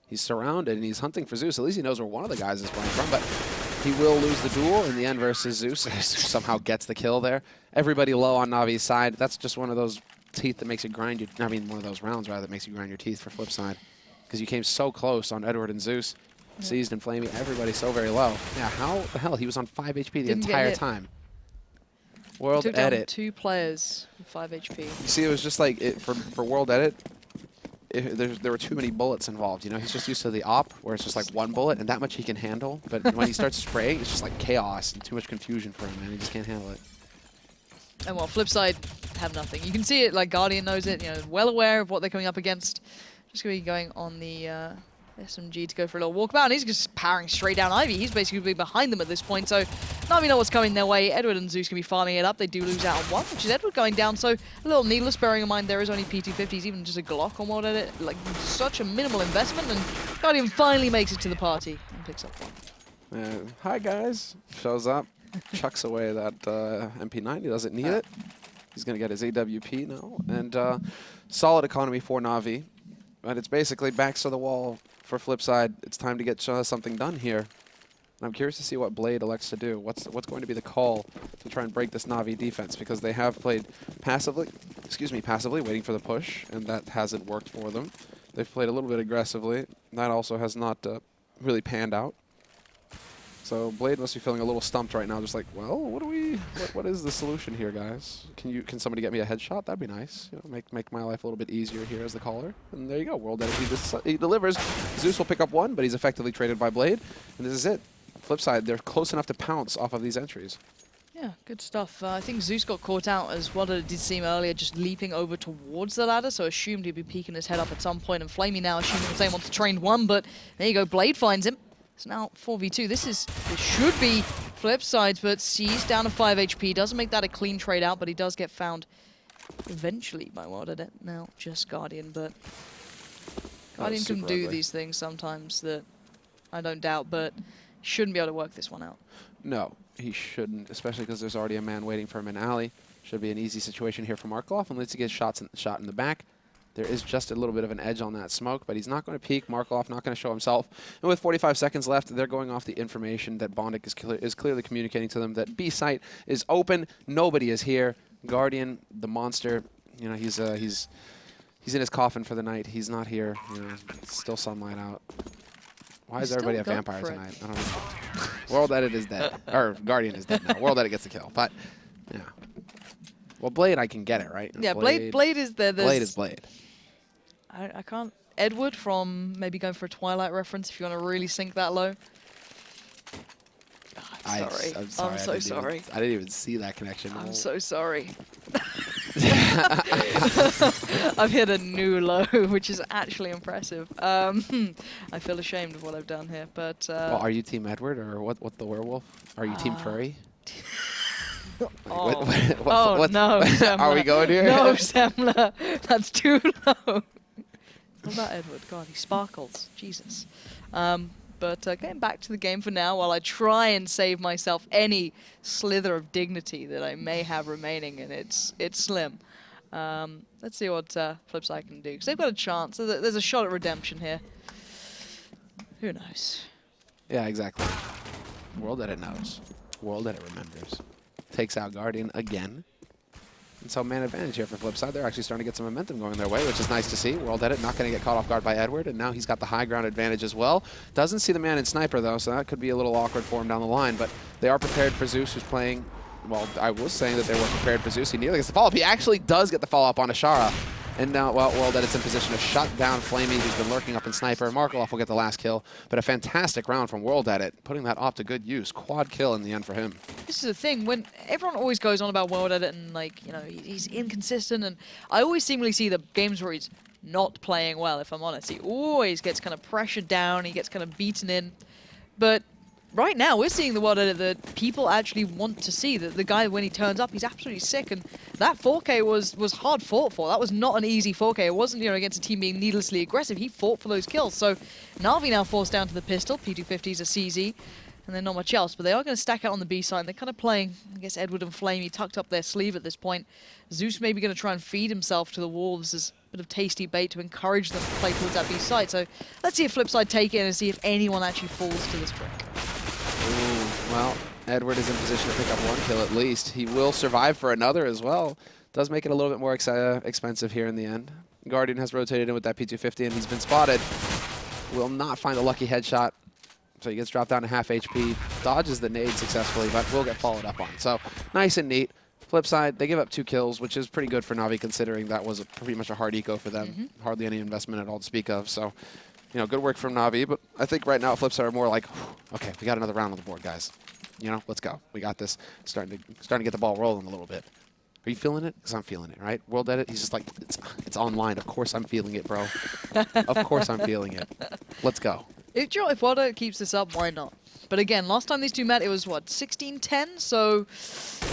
He's surrounded, and he's hunting for Zeus. At least he knows where one of the guys is playing from, but he will lose the duel in the end versus Zeus. Zeus somehow gets the kill there. Everybody low on Navi's side. That's just one of those teeth that makes you grind your... I mean, one of those rounds, rather, that makes you grind your teeth for Flipside. Because you came so close on Edward and Zeus. Seized and Flamey. Everybody so very low. Yeah, how the hell? He was on 5 HP the entire time. World Took down Edit. 2 players with 5 HP. You see, it was just like, for World Edit, there were too many bullets involved. You know, he's just used to the op, where it's just like 1 bullet, and that much he can handle. But when he starts spraying, it's just like chaos and too much confusion for him, man. He just can't handle it. And well, Flipside have nothing. You can see it, like Guardian knows it, you know, well aware of what they're coming up against. Just going to be going on the SMG to go for a little walkabout, and he's just powering straight down Ivy. He's basically behind them at this point, so NaVi know what's coming their way. Edward and Zeus can be farming it up. They do lose out on 1, which is Edward going down, so a little needless, bearing in mind there is only P250s, even just a Glock on World Edit. Like, such a minimal investment, and Guardian finally makes it to the party and picks up 1. Hi, guys. Shows up, chucks away that MP9. He doesn't need it. He's going to get his AWP now, and solid economy for NaVi. But it's basically backs to the wall for Flipside. It's time to get something done here. And I'm curious to see what Blade elects to do. What's going to be the call to try and break this NaVi defense? Because they have played passively, waiting for the push, and that hasn't worked for them. They've played a little bit aggressively. That also has not really panned out. So Blade must be feeling a little stumped right now, just like, well, what is the solution here, guys? Can somebody get me a headshot? That'd be nice. You know, make my life a little bit easier here as the caller. And there you go, World Edit. He delivers. Zeus will pick up 1, but he's effectively traded by Blade. And this is it. Flipside, they're close enough to pounce off of these entries. Yeah, good stuff. I think Zeus got caught out as well as it did seem earlier, just leaping over towards the ladder, so assumed he'd be peeking his head up at some point, and Flamey now assuming the same wants to train 1, but there you go, Blade finds him. It's now 4v2. This should be Flipside's, but C's down to 5 HP. Doesn't make that a clean trade out, but he does get found eventually by World Edit. Now just Guardian, but Guardian can do these things sometimes that I don't doubt, but shouldn't be able to work this one out. No, he shouldn't, especially because there's already a man waiting for him in alley. Should be an easy situation here for Markov, unless he gets shot in the back. There is just a little bit of an edge on that smoke, but he's not going to peek. Markov not going to show himself. And with 45 seconds left, they're going off the information that Bondic is clearly communicating to them that B site is open. Nobody is here. Guardian, the monster, you know, he's in his coffin for the night. He's not here. You know, it's still sunlight out. Why is everybody a vampire tonight? I don't know. World Edit is dead. Or Guardian is dead now. World Edit gets the kill. But, yeah. Well, Blade, I can get it, right? Yeah, Blade is there. Blade is Blade. I can't. Edward from maybe going for a Twilight reference if you want to really sink that low. Oh, I'm sorry. I'm so sorry. I didn't even see that connection. I'm so sorry. I've hit a new low, which is actually impressive. I feel ashamed of what I've done here, but... well, are you Team Edward or what the werewolf? Are you Team Furry? Oh, what, no, Semla. Are we going here? No, Semla. That's too low. What about Edward? God, he sparkles. Jesus. But getting back to the game for now, while I try and save myself any slither of dignity that I may have remaining, and it's slim. Let's see what Flipside can do, because they've got a chance. There's a shot at redemption here. Who knows? Yeah, exactly. World Edit knows. World Edit remembers. Takes out Guardian again. And so man advantage here for Flipside. They're actually starting to get some momentum going their way, which is nice to see. World Edit not going to get caught off guard by Edward, and now he's got the high ground advantage as well. Doesn't see the man in Sniper, though, so that could be a little awkward for him down the line, but they are prepared for Zeus, who's playing... Well, I was saying that they were prepared for Zeus. He nearly gets the follow-up. He actually does get the follow-up on Ashara. And now, well, World Edit's in position to shut down Flamey, who's been lurking up in Sniper. Markaloff will get the last kill, but a fantastic round from World Edit, putting that op to good use. Quad kill in the end for him. This is the thing, when everyone always goes on about World Edit and, like, you know, he's inconsistent, and I always seemingly see the games where he's not playing well, if I'm honest. He always gets kind of pressured down, he gets kind of beaten in, but right now, we're seeing the World Edit that people actually want to see. That the guy, when he turns up, he's absolutely sick. And that 4K was hard fought for. That was not an easy 4K. It wasn't, you know, against a team being needlessly aggressive. He fought for those kills. So NaVi now forced down to the pistol. P250's a CZ. And then not much else. But they are going to stack out on the B side. They're kind of playing, I guess, Edward and Flamey tucked up their sleeve at this point. Zeus maybe going to try and feed himself to the Wolves as a bit of tasty bait to encourage them to play towards that B side. So let's see if Flipside take it and see if anyone actually falls to this trick. Ooh, well, Edward is in position to pick up one kill at least. He will survive for another as well. Does make it a little bit more expensive here in the end. Guardian has rotated in with that P250 and he's been spotted. Will not find a lucky headshot. So he gets dropped down to half HP. Dodges the nade successfully, but will get followed up on. So nice and neat. Flip side, they give up 2 kills, which is pretty good for NaVi considering that was pretty much a hard eco for them. Hardly any investment at all to speak of. So, you know, good work from NaVi, but I think right now Flipside are more like, okay, we got another round on the board, guys. You know, let's go. We got this. Starting to get the ball rolling a little bit. Are you feeling it? Because I'm feeling it, right? World Edit, he's just like, it's online. Of course I'm feeling it, bro. Of course I'm feeling it. Let's go. If World Edit keeps this up, why not? But again, last time these two met, it was, what, 16-10? So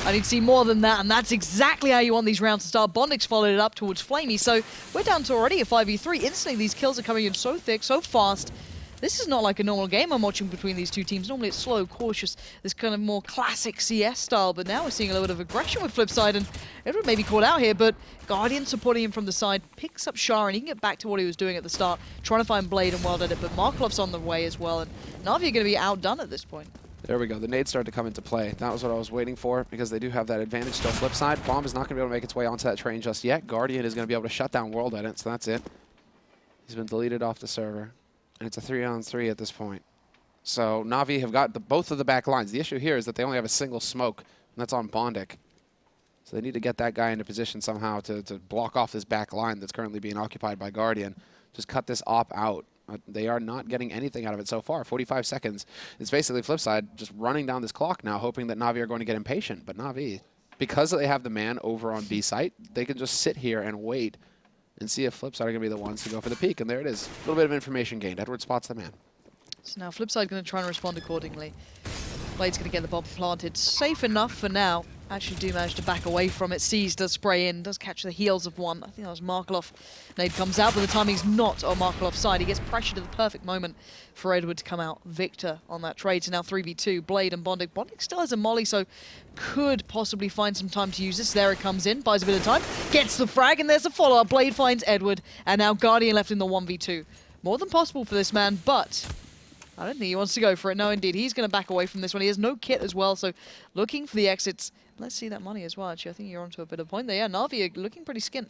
I need to see more than that, and that's exactly how you want these rounds to start. Bondix followed it up towards Flamey, so we're down to already a 5v3. Instantly, these kills are coming in so thick, so fast. This is not like a normal game I'm watching between these two teams. Normally it's slow, cautious, this kind of more classic CS style, but now we're seeing a little bit of aggression with Flipside, and Edward may be caught out here, but Guardian supporting him from the side, picks up Shara, and he can get back to what he was doing at the start, trying to find Blade and World Edit, but Marklov's on the way as well, and NaVi are going to be outdone at this point. There we go. The nades started to come into play. That was what I was waiting for because they do have that advantage still. Flipside, Bomb is not going to be able to make its way onto that train just yet. Guardian is going to be able to shut down World Edit, so that's it. He's been deleted off the server. And it's a 3-on-3 at this point. So NaVi have got both of the back lines. The issue here is that they only have a single smoke, and that's on Bondic. So they need to get that guy into position somehow to block off this back line that's currently being occupied by Guardian. Just cut this op out. They are not getting anything out of it so far. 45 seconds. It's basically Flipside just running down this clock now, hoping that NaVi are going to get impatient. But NaVi, because they have the man over on B site, they can just sit here and wait and see if Flipside are going to be the ones to go for the peak. And there it is. A little bit of information gained. Edward spots the man. So now Flipside going to try and respond accordingly. Blade's going to get the bomb planted. Safe enough for now. Actually do manage to back away from it. Sees does spray in, does catch the heels of one. I think that was Markaloff. Nade comes out, but the timing's not on Markaloff's side. He gets pressured at the perfect moment for Edward to come out victor on that trade. So now 3v2, Blade and Bondic. Bondic still has a molly, so could possibly find some time to use this. There it comes in, buys a bit of time, gets the frag, and there's a follow-up. Blade finds Edward, and now Guardian left in the 1v2. More than possible for this man, but I don't think he wants to go for it. No, indeed. He's going to back away from this one. He has no kit as well, so looking for the exits. Let's see that money as well, actually. I think you're onto a bit of a point there. Yeah, NaVi are looking pretty skint.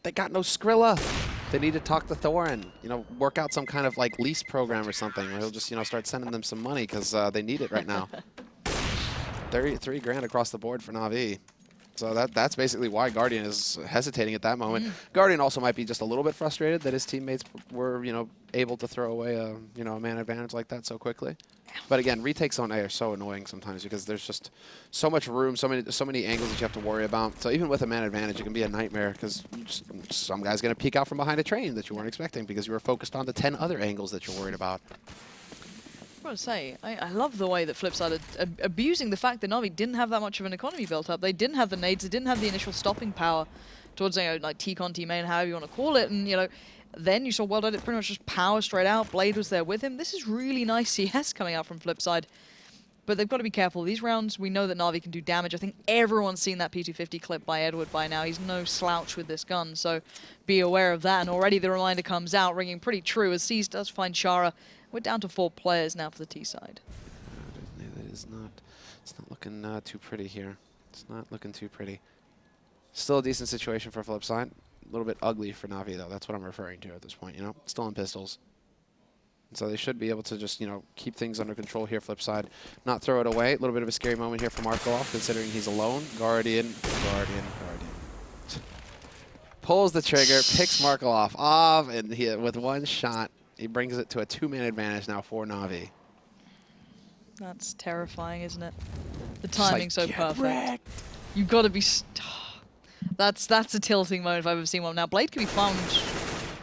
They got no Skrilla. They need to talk to Thor and, you know, work out some kind of, like, lease program or something. Where he'll just, you know, start sending them some money because they need it right now. 33 grand across the board for NaVi. So that's basically why Guardian is hesitating at that moment. Guardian also might be just a little bit frustrated that his teammates were, able to throw away a, a man advantage like that so quickly. But again, retakes on A are so annoying sometimes because there's just so much room, so many angles that you have to worry about. So even with a man advantage, it can be a nightmare because some guy's going to peek out from behind a train that you weren't expecting because you were focused on the 10 other angles that you're worried about. I want to say, I love the way that Flipside are abusing the fact that NaVi didn't have that much of an economy built up. They didn't have the nades, they didn't have the initial stopping power towards, like T-Con, T-Main, however you want to call it. And, then you saw World Edit pretty much just power straight out. Blade was there with him. This is really nice CS coming out from Flipside. But they've got to be careful. These rounds, we know that NaVi can do damage. I think everyone's seen that P250 clip by Edward by now. He's no slouch with this gun, so be aware of that. And already the reminder comes out, ringing pretty true, as C's does find Shara. We're down to 4 players now for the T side. It's not looking too pretty here. It's not looking too pretty. Still a decent situation for Flipside. A little bit ugly for NaVi, though. That's what I'm referring to at this point, Still in pistols. And so they should be able to just, keep things under control here, Flipside. Not throw it away. A little bit of a scary moment here for Markov, considering he's alone. Guardian. Pulls the trigger, picks Markov off, and with one shot, he brings it to a 2-man advantage now for NaVi. That's terrifying, isn't it? The timing's so perfect. Wrecked. You've got to be... That's a tilting moment if I've ever seen one. Now, Blade can be found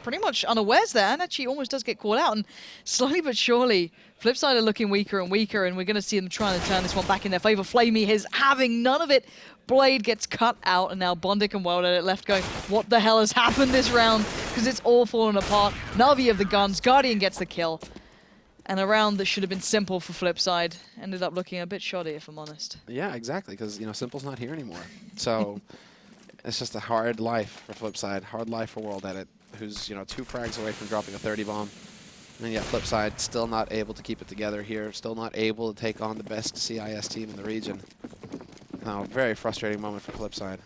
pretty much unawares there, and actually almost does get caught out. And slowly but surely, Flipside are looking weaker and weaker, and we're going to see them trying to turn this one back in their favor. Flamey is having none of it. Blade gets cut out, and now Bondic and World Edit left going, what the hell has happened this round? Because it's all fallen apart. NaVi have the guns. Guardian gets the kill. And a round that should have been simple for Flipside ended up looking a bit shoddy, if I'm honest. Yeah, exactly, because, Simple's not here anymore. So it's just a hard life for Flipside, hard life for World Edit, who's, 2 frags away from dropping a 30 bomb. And yet Flipside still not able to keep it together here, still not able to take on the best CIS team in the region. Now, very frustrating moment for Flipside.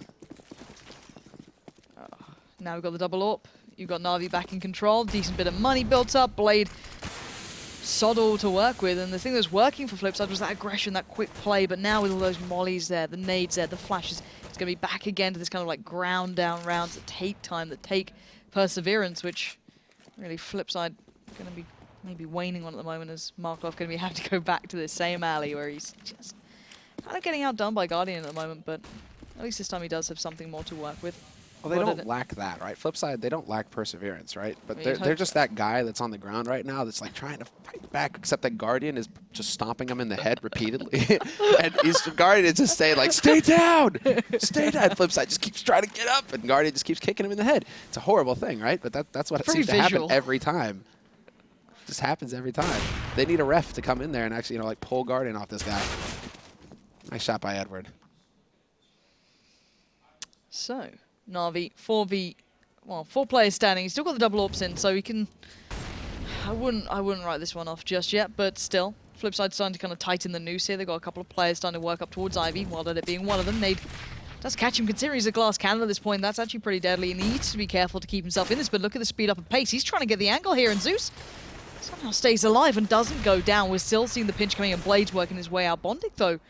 Now we've got the double AWP. You've got NaVi back in control. Decent bit of money built up. Blade sod all to work with. And the thing that was working for Flipside was that aggression, that quick play. But now with all those mollies there, the nades there, the flashes, it's going to be back again to this kind of like ground down rounds that take time, that take perseverance, which really Flipside going to be maybe waning on at the moment, as Markov going to be having to go back to this same alley where he's just kind of getting outdone by Guardian at the moment. But at least this time he does have something more to work with. Well, they don't lack that, right? Flipside, they don't lack perseverance, right? But they're just that guy that's on the ground right now that's like trying to fight back, except that Guardian is just stomping him in the head repeatedly. And Guardian is just saying, like, stay down! Stay down! Flipside just keeps trying to get up, and Guardian just keeps kicking him in the head. It's a horrible thing, right? But that's what seems to happen every time. It just happens every time. They need a ref to come in there and actually, like, pull Guardian off this guy. Nice shot by Edward. So NaVi, 4 players standing. He's still got the double AWPs in, so he can... I wouldn't write this one off just yet, but still. Flipside's starting to kind of tighten the noose here. They've got a couple of players starting to work up towards Ivy, World Edit being one of them. Nade does catch him, considering he's a glass cannon at this point. That's actually pretty deadly. He needs to be careful to keep himself in this, but look at the speed up and pace. He's trying to get the angle here, and Zeus somehow stays alive and doesn't go down. We're still seeing the pinch coming, and Blade's working his way out. Bondic, though,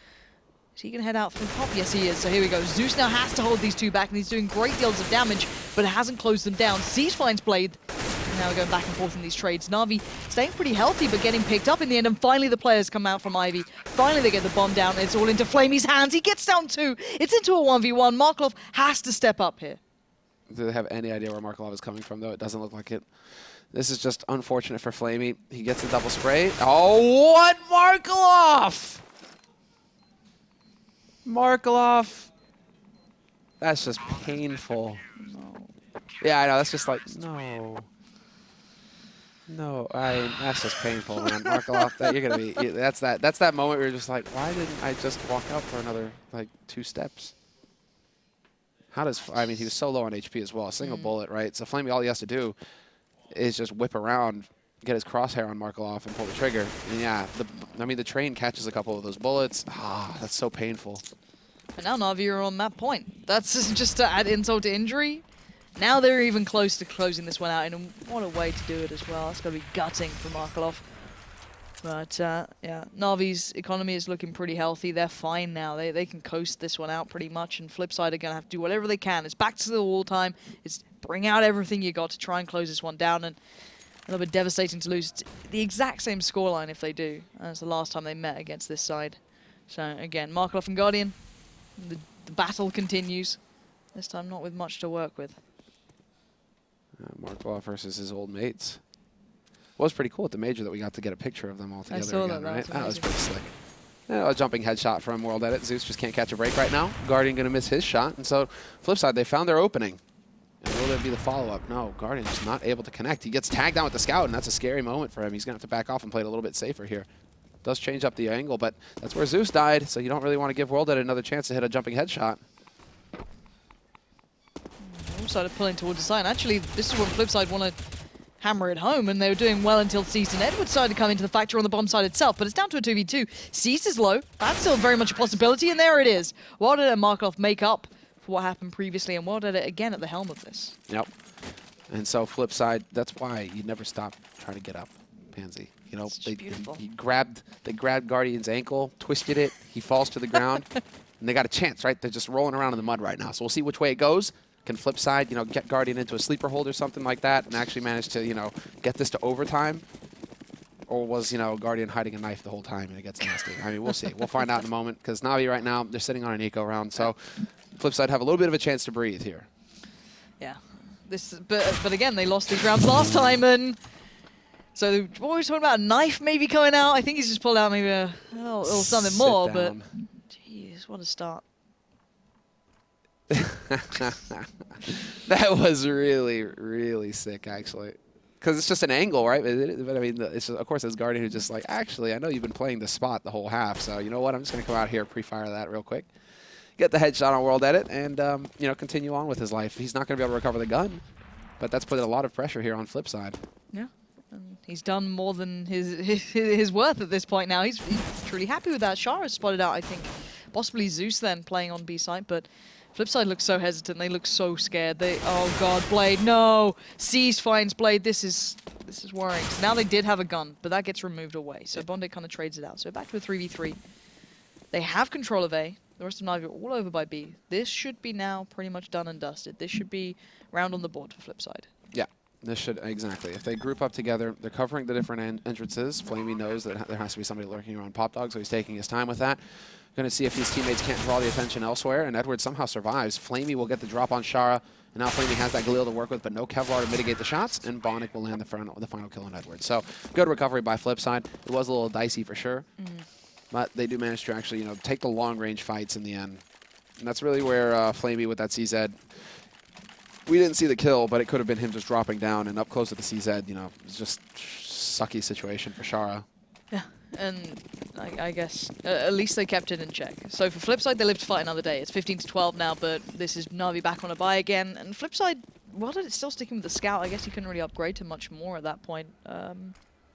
is he going to head out from top? Yes, he is. So here we go. Zeus now has to hold these 2 back, and he's doing great deals of damage, but it hasn't closed them down. Cease finds Blade. And now we're going back and forth in these trades. NaVi staying pretty healthy, but getting picked up in the end, and finally the players come out from Ivy. Finally they get the bomb down, and it's all into Flamey's hands. He gets down 2. It's into a 1v1. Markov has to step up here. Do they have any idea where Markov is coming from, though? It doesn't look like it. This is just unfortunate for Flamey. He gets a double spray. Oh, what Markov! Markov. That's just painful. No. Yeah, I know. That's just like, no. No, that's just painful, man. Markov, you're gonna be. That's that moment where you're just like, why didn't I just walk out for another like 2 steps? How does? I mean, he was so low on HP as well. A single bullet, right? So Flamey, all he has to do is just whip around, get his crosshair on Markov, and pull the trigger. And yeah, the train catches a couple of those bullets. Ah, that's so painful. And now NaVi are on that point. That's just to add insult to injury. Now they're even close to closing this one out, and what a way to do it as well. It's going to be gutting for Markov. But yeah, Navi's economy is looking pretty healthy. They're fine now. They can coast this one out pretty much, and Flipside are going to have to do whatever they can. It's back to the wall time. It's bring out everything you got to try and close this one down, and a little bit devastating to lose the exact same scoreline if they do, as the last time they met against this side. So again, Markov and Guardian, the battle continues. This time not with much to work with. Markov versus his old mates. It was pretty cool at the major that we got to get a picture of them all together saw again, that. right? That Was was pretty slick. Yeah, a jumping headshot from World Edit. Zeus just can't catch a break right now. Guardian going to miss his shot. And so, flip side, they found their opening. And will there be the follow-up? No, Guardian just not able to connect. He gets tagged down with the scout, and that's a scary moment for him. He's going to have to back off and play it a little bit safer here. Does change up the angle, but that's where Zeus died, so you don't really want to give World Edit another chance to hit a jumping headshot. Started pulling towards the side. Actually, this is when Flipside want to hammer it home, and they were doing well until Cease and Edward started to come into the factor on the bomb side itself, but it's down to a 2v2. Cease is low. That's still very much a possibility, and there it is. World Edit and Markov make up for what happened previously, and World Edit again at the helm of this. Yep. And so Flipside, that's why you never stop trying to get up, Pansy. You know, they grabbed Guardian's ankle, twisted it, he falls to the ground, and they got a chance, right? They're just rolling around in the mud right now. So we'll see which way it goes. Can Flipside, you know, get Guardian into a sleeper hold or something like that and actually manage to, you know, get this to overtime? Or was, you know, Guardian hiding a knife the whole time and it gets nasty? I mean, we'll see. We'll find out in a moment, because NaVi right now, they're sitting on an eco round, so Flipside have a little bit of a chance to breathe here. Yeah. But again, they lost these rounds last time, and so what were we talking about? A knife maybe coming out? I think he's just pulled out maybe a little something more, but jeez, what a start. That was really, really sick, actually. Because it's just an angle, right? But I mean, it's just, of course, it's Guardian who's just like, actually, I know you've been playing this spot the whole half, so you know what? I'm just going to come out here, pre-fire that real quick. Get the headshot on World Edit, and, you know, continue on with his life. He's not going to be able to recover the gun, but that's put a lot of pressure here on Flipside. Yeah. And he's done more than his worth at this point now. He's truly happy with that. Shara spotted out, I think, possibly Zeus then playing on B side, but Flipside looks so hesitant. They look so scared. Oh god, Blade, no! Cease finds Blade. This is worrying. So now they did have a gun, but that gets removed away. So Bondic kind of trades it out. So back to a 3v3. They have control of A. The rest of NaVi are all over by B. This should be now pretty much done and dusted. This should be round on the board for Flipside. Yeah, this should, exactly. If they group up together, they're covering the different entrances. Flamey knows that there has to be somebody lurking around Pop Dog, so he's taking his time with that. Going to see if his teammates can't draw the attention elsewhere, and Edward somehow survives. Flamey will get the drop on Shara, and now Flamey has that Galil to work with, but no Kevlar to mitigate the shots, and Bonic will land the final kill on Edward. So good recovery by Flipside. It was a little dicey for sure, but they do manage to actually, you know, take the long-range fights in the end. And that's really where Flamey with that CZ, we didn't see the kill, but it could have been him just dropping down, and up close to the CZ, you know, it's just sucky situation for Shara. Yeah. And I guess at least they kept it in check. So for Flipside, they live to fight another day. It's 15-12 now, but this is NaVi back on a bye again. And Flipside, well, it's still sticking with the scout. I guess he couldn't really upgrade to much more at that point.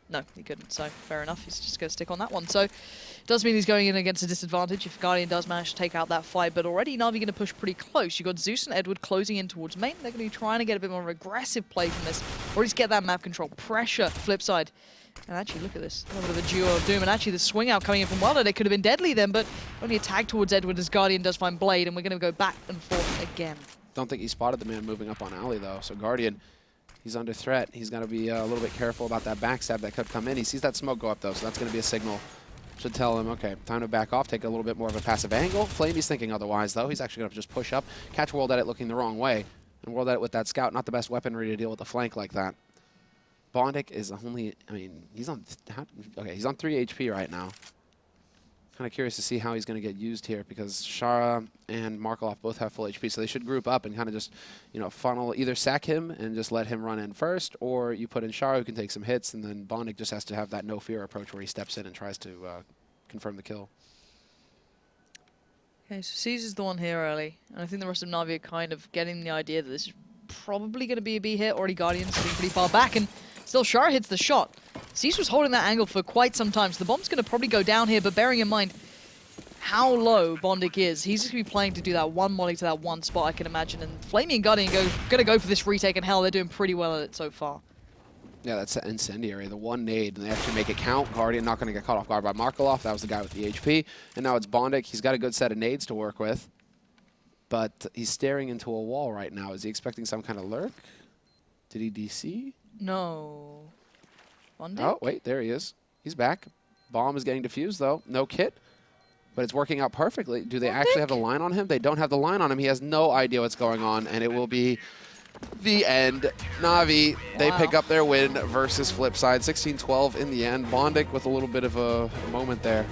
No, he couldn't. So fair enough. He's just going to stick on that one. So it does mean he's going in against a disadvantage if Guardian does manage to take out that fight. But already NaVi going to push pretty close. You've got Zeus and Edward closing in towards main. They're going to be trying to get a bit more aggressive play from this, or just get that map control pressure. Flipside. And actually, look at this. A little bit of a duo of doom. And actually, the swing out coming in from Wilder, it could have been deadly then, but only a tag towards Edward as Guardian does find Blade, and we're going to go back and forth again. Don't think he spotted the man moving up on alley, though. So Guardian, he's under threat. He's got to be a little bit careful about that backstab that could come in. He sees that smoke go up, though, so that's going to be a signal. Should tell him, okay, time to back off, take a little bit more of a passive angle. Flamey's thinking otherwise, though. He's actually going to just push up, catch World Edit looking the wrong way. And World Edit with that scout, not the best weaponry to deal with the flank like that. Bondic is only, I mean, he's on 3 HP right now. Kind of curious to see how he's going to get used here, because Shara and Markov both have full HP, so they should group up and kind of just, you know, funnel, either sack him and just let him run in first, or you put in Shara who can take some hits, and then Bondic just has to have that no fear approach where he steps in and tries to confirm the kill. Okay, so Caesar's the one here early, and I think the rest of NaVi are kind of getting the idea that this is probably going to be a B hit. Already Guardian sitting pretty far back, and still Shara hits the shot. Cease was holding that angle for quite some time, so the bomb's going to probably go down here, but bearing in mind how low Bondic is, he's just going to be playing to do that one molly to that one spot, I can imagine. And Flamey and Guardian going to go for this retake, and hell, they're doing pretty well at it so far. Yeah, that's incendiary. The one nade, and they actually make it count. Guardian not going to get caught off guard by Markelov. That was the guy with the HP. And now it's Bondic. He's got a good set of nades to work with. But he's staring into a wall right now. Is he expecting some kind of lurk? Did he DC? No. Bondic? Oh, wait, there he is. He's back. Bomb is getting defused, though. No kit. But it's working out perfectly. Do they actually have the line on him? They don't have the line on him. He has no idea what's going on, and it will be the end. NaVi, they pick up their win versus Flipside. 16-12 in the end. Bondic with a little bit of a moment there.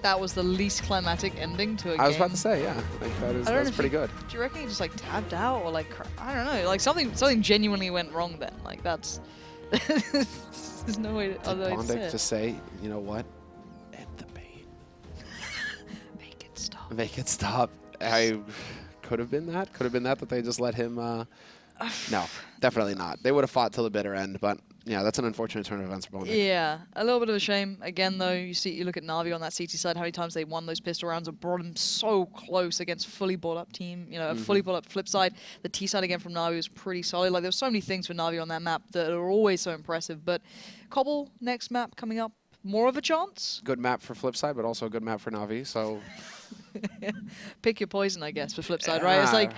That was the least climatic ending to a game. I was about to say, yeah. Like, that's pretty good. Do you reckon he just like tabbed out or like, I don't know, like something genuinely went wrong then? Like that's, there's no way other way to say Bondic it. just say, you know what? End the bait. Make it stop. Make it stop. Could have been that. Could have been that they just let him. No, definitely not. They would have fought till the bitter end, but yeah, that's an unfortunate turn of events for Bondic. Yeah, a little bit of a shame. Again, though, you look at NaVi on that CT side, how many times they won those pistol rounds and brought them so close against fully bought up team. You know, a fully bought up flip side. The T side again from NaVi was pretty solid. Like there were so many things for NaVi on that map that are always so impressive. But Cobble next map coming up, more of a chance. Good map for Flipside, but also a good map for NaVi. So pick your poison, I guess, for Flipside, right? It's like,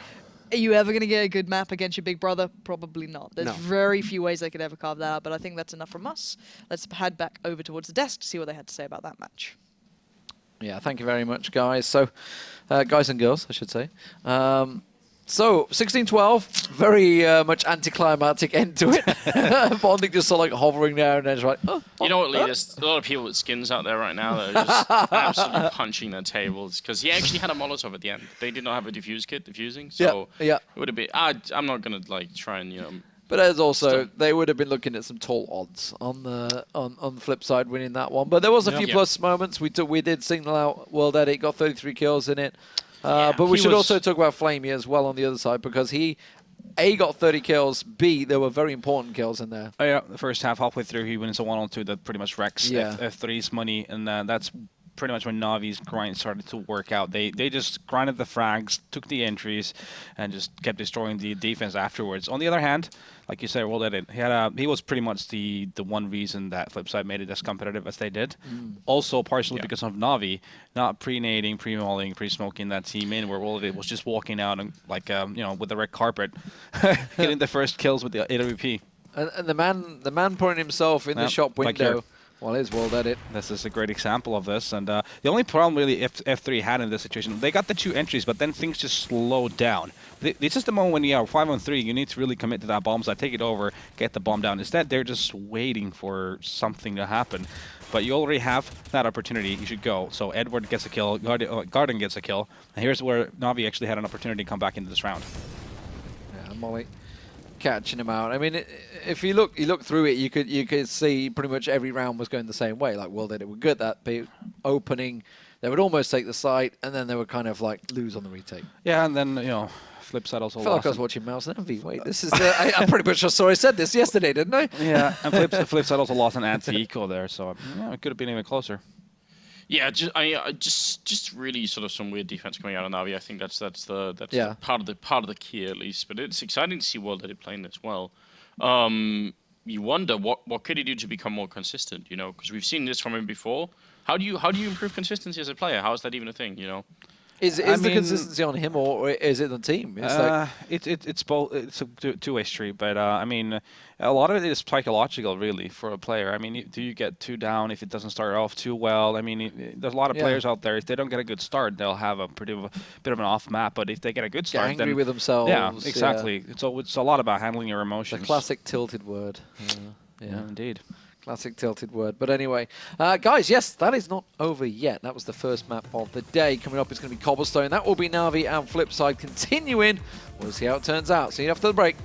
are you ever going to get a good map against your big brother? Probably not. There's very few ways they could ever carve that out, but I think that's enough from us. Let's head back over towards the desk to see what they had to say about that match. Yeah, thank you very much, guys. So, guys and girls, I should say. So, 16-12, very much anticlimactic end to it. Bondic just sort of like hovering there and then just like, oh, You know what, Lee? There's a lot of people with skins out there right now that are just absolutely punching their tables because he actually had a Molotov at the end. They did not have a diffuse kit diffusing, so yeah. it would have been. I'm not gonna like try and But there's also, they would have been looking at some tall odds on the flip side winning that one. But there was a few plus moments. We did signal out World Edit, got 33 kills in it. But we should also talk about Flamey as well on the other side because he, A, got 30 kills, B, there were very important kills in there. Oh, yeah, the first halfway through, he wins a 1-on-2 that pretty much wrecks F3's money, and that's pretty much when NaVi's grind started to work out. They just grinded the frags, took the entries, and just kept destroying the defense afterwards. On the other hand, like you said, World Edit, he was pretty much the one reason that Flipside made it as competitive as they did. Also, partially because of NaVi not pre-nading, pre-mauling, pre-smoking that team in, where World Edit was just walking out and like with the red carpet, getting the first kills with the AWP. And the man putting himself in the shop window. Well, it's World Edit. This is a great example of this. And the only problem really F3 had in this situation, they got the 2 entries, but then things just slowed down. This is the moment when you are 5-on-3, you need to really commit to that bomb side, take it over, get the bomb down. Instead, they're just waiting for something to happen. But you already have that opportunity. You should go. So Edward gets a kill, Garden gets a kill. And here's where NaVi actually had an opportunity to come back into this round. Yeah, Molly catching him out. I mean, if you look through it, you could see pretty much every round was going the same way. Like World Edit were good at that opening. They would almost take the site, and then they would kind of like lose on the retake. Yeah, and then Flipside also I felt like I was watching Mouse and Envy. Wait, this is I'm pretty much sure I said this yesterday, didn't I? Yeah, and Flipside also lost an anti-eco there, so it could have been even closer. Yeah, just really sort of some weird defense coming out of NaVi. I think that's part of the key at least. But it's exciting to see World Edit playing this well. You wonder what could he do to become more consistent? Because we've seen this from him before. How do you improve consistency as a player? How is that even a thing? Is the consistency on him or is it the team? It's both. It's a two-way street, but I mean, a lot of it is psychological, really, for a player. I mean, do you get 2 down if it doesn't start off too well? I mean, there's a lot of players out there. If they don't get a good start, they'll have a bit of an off map. But if they get a good start, angry with themselves. Yeah, exactly. So it's a lot about handling your emotions. The classic tilted word. Yeah, indeed. Classic tilted word. But anyway, guys, yes, that is not over yet. That was the first map of the day. Coming up is going to be Cobblestone. That will be NaVi and Flipside continuing. We'll see how it turns out. See you after the break.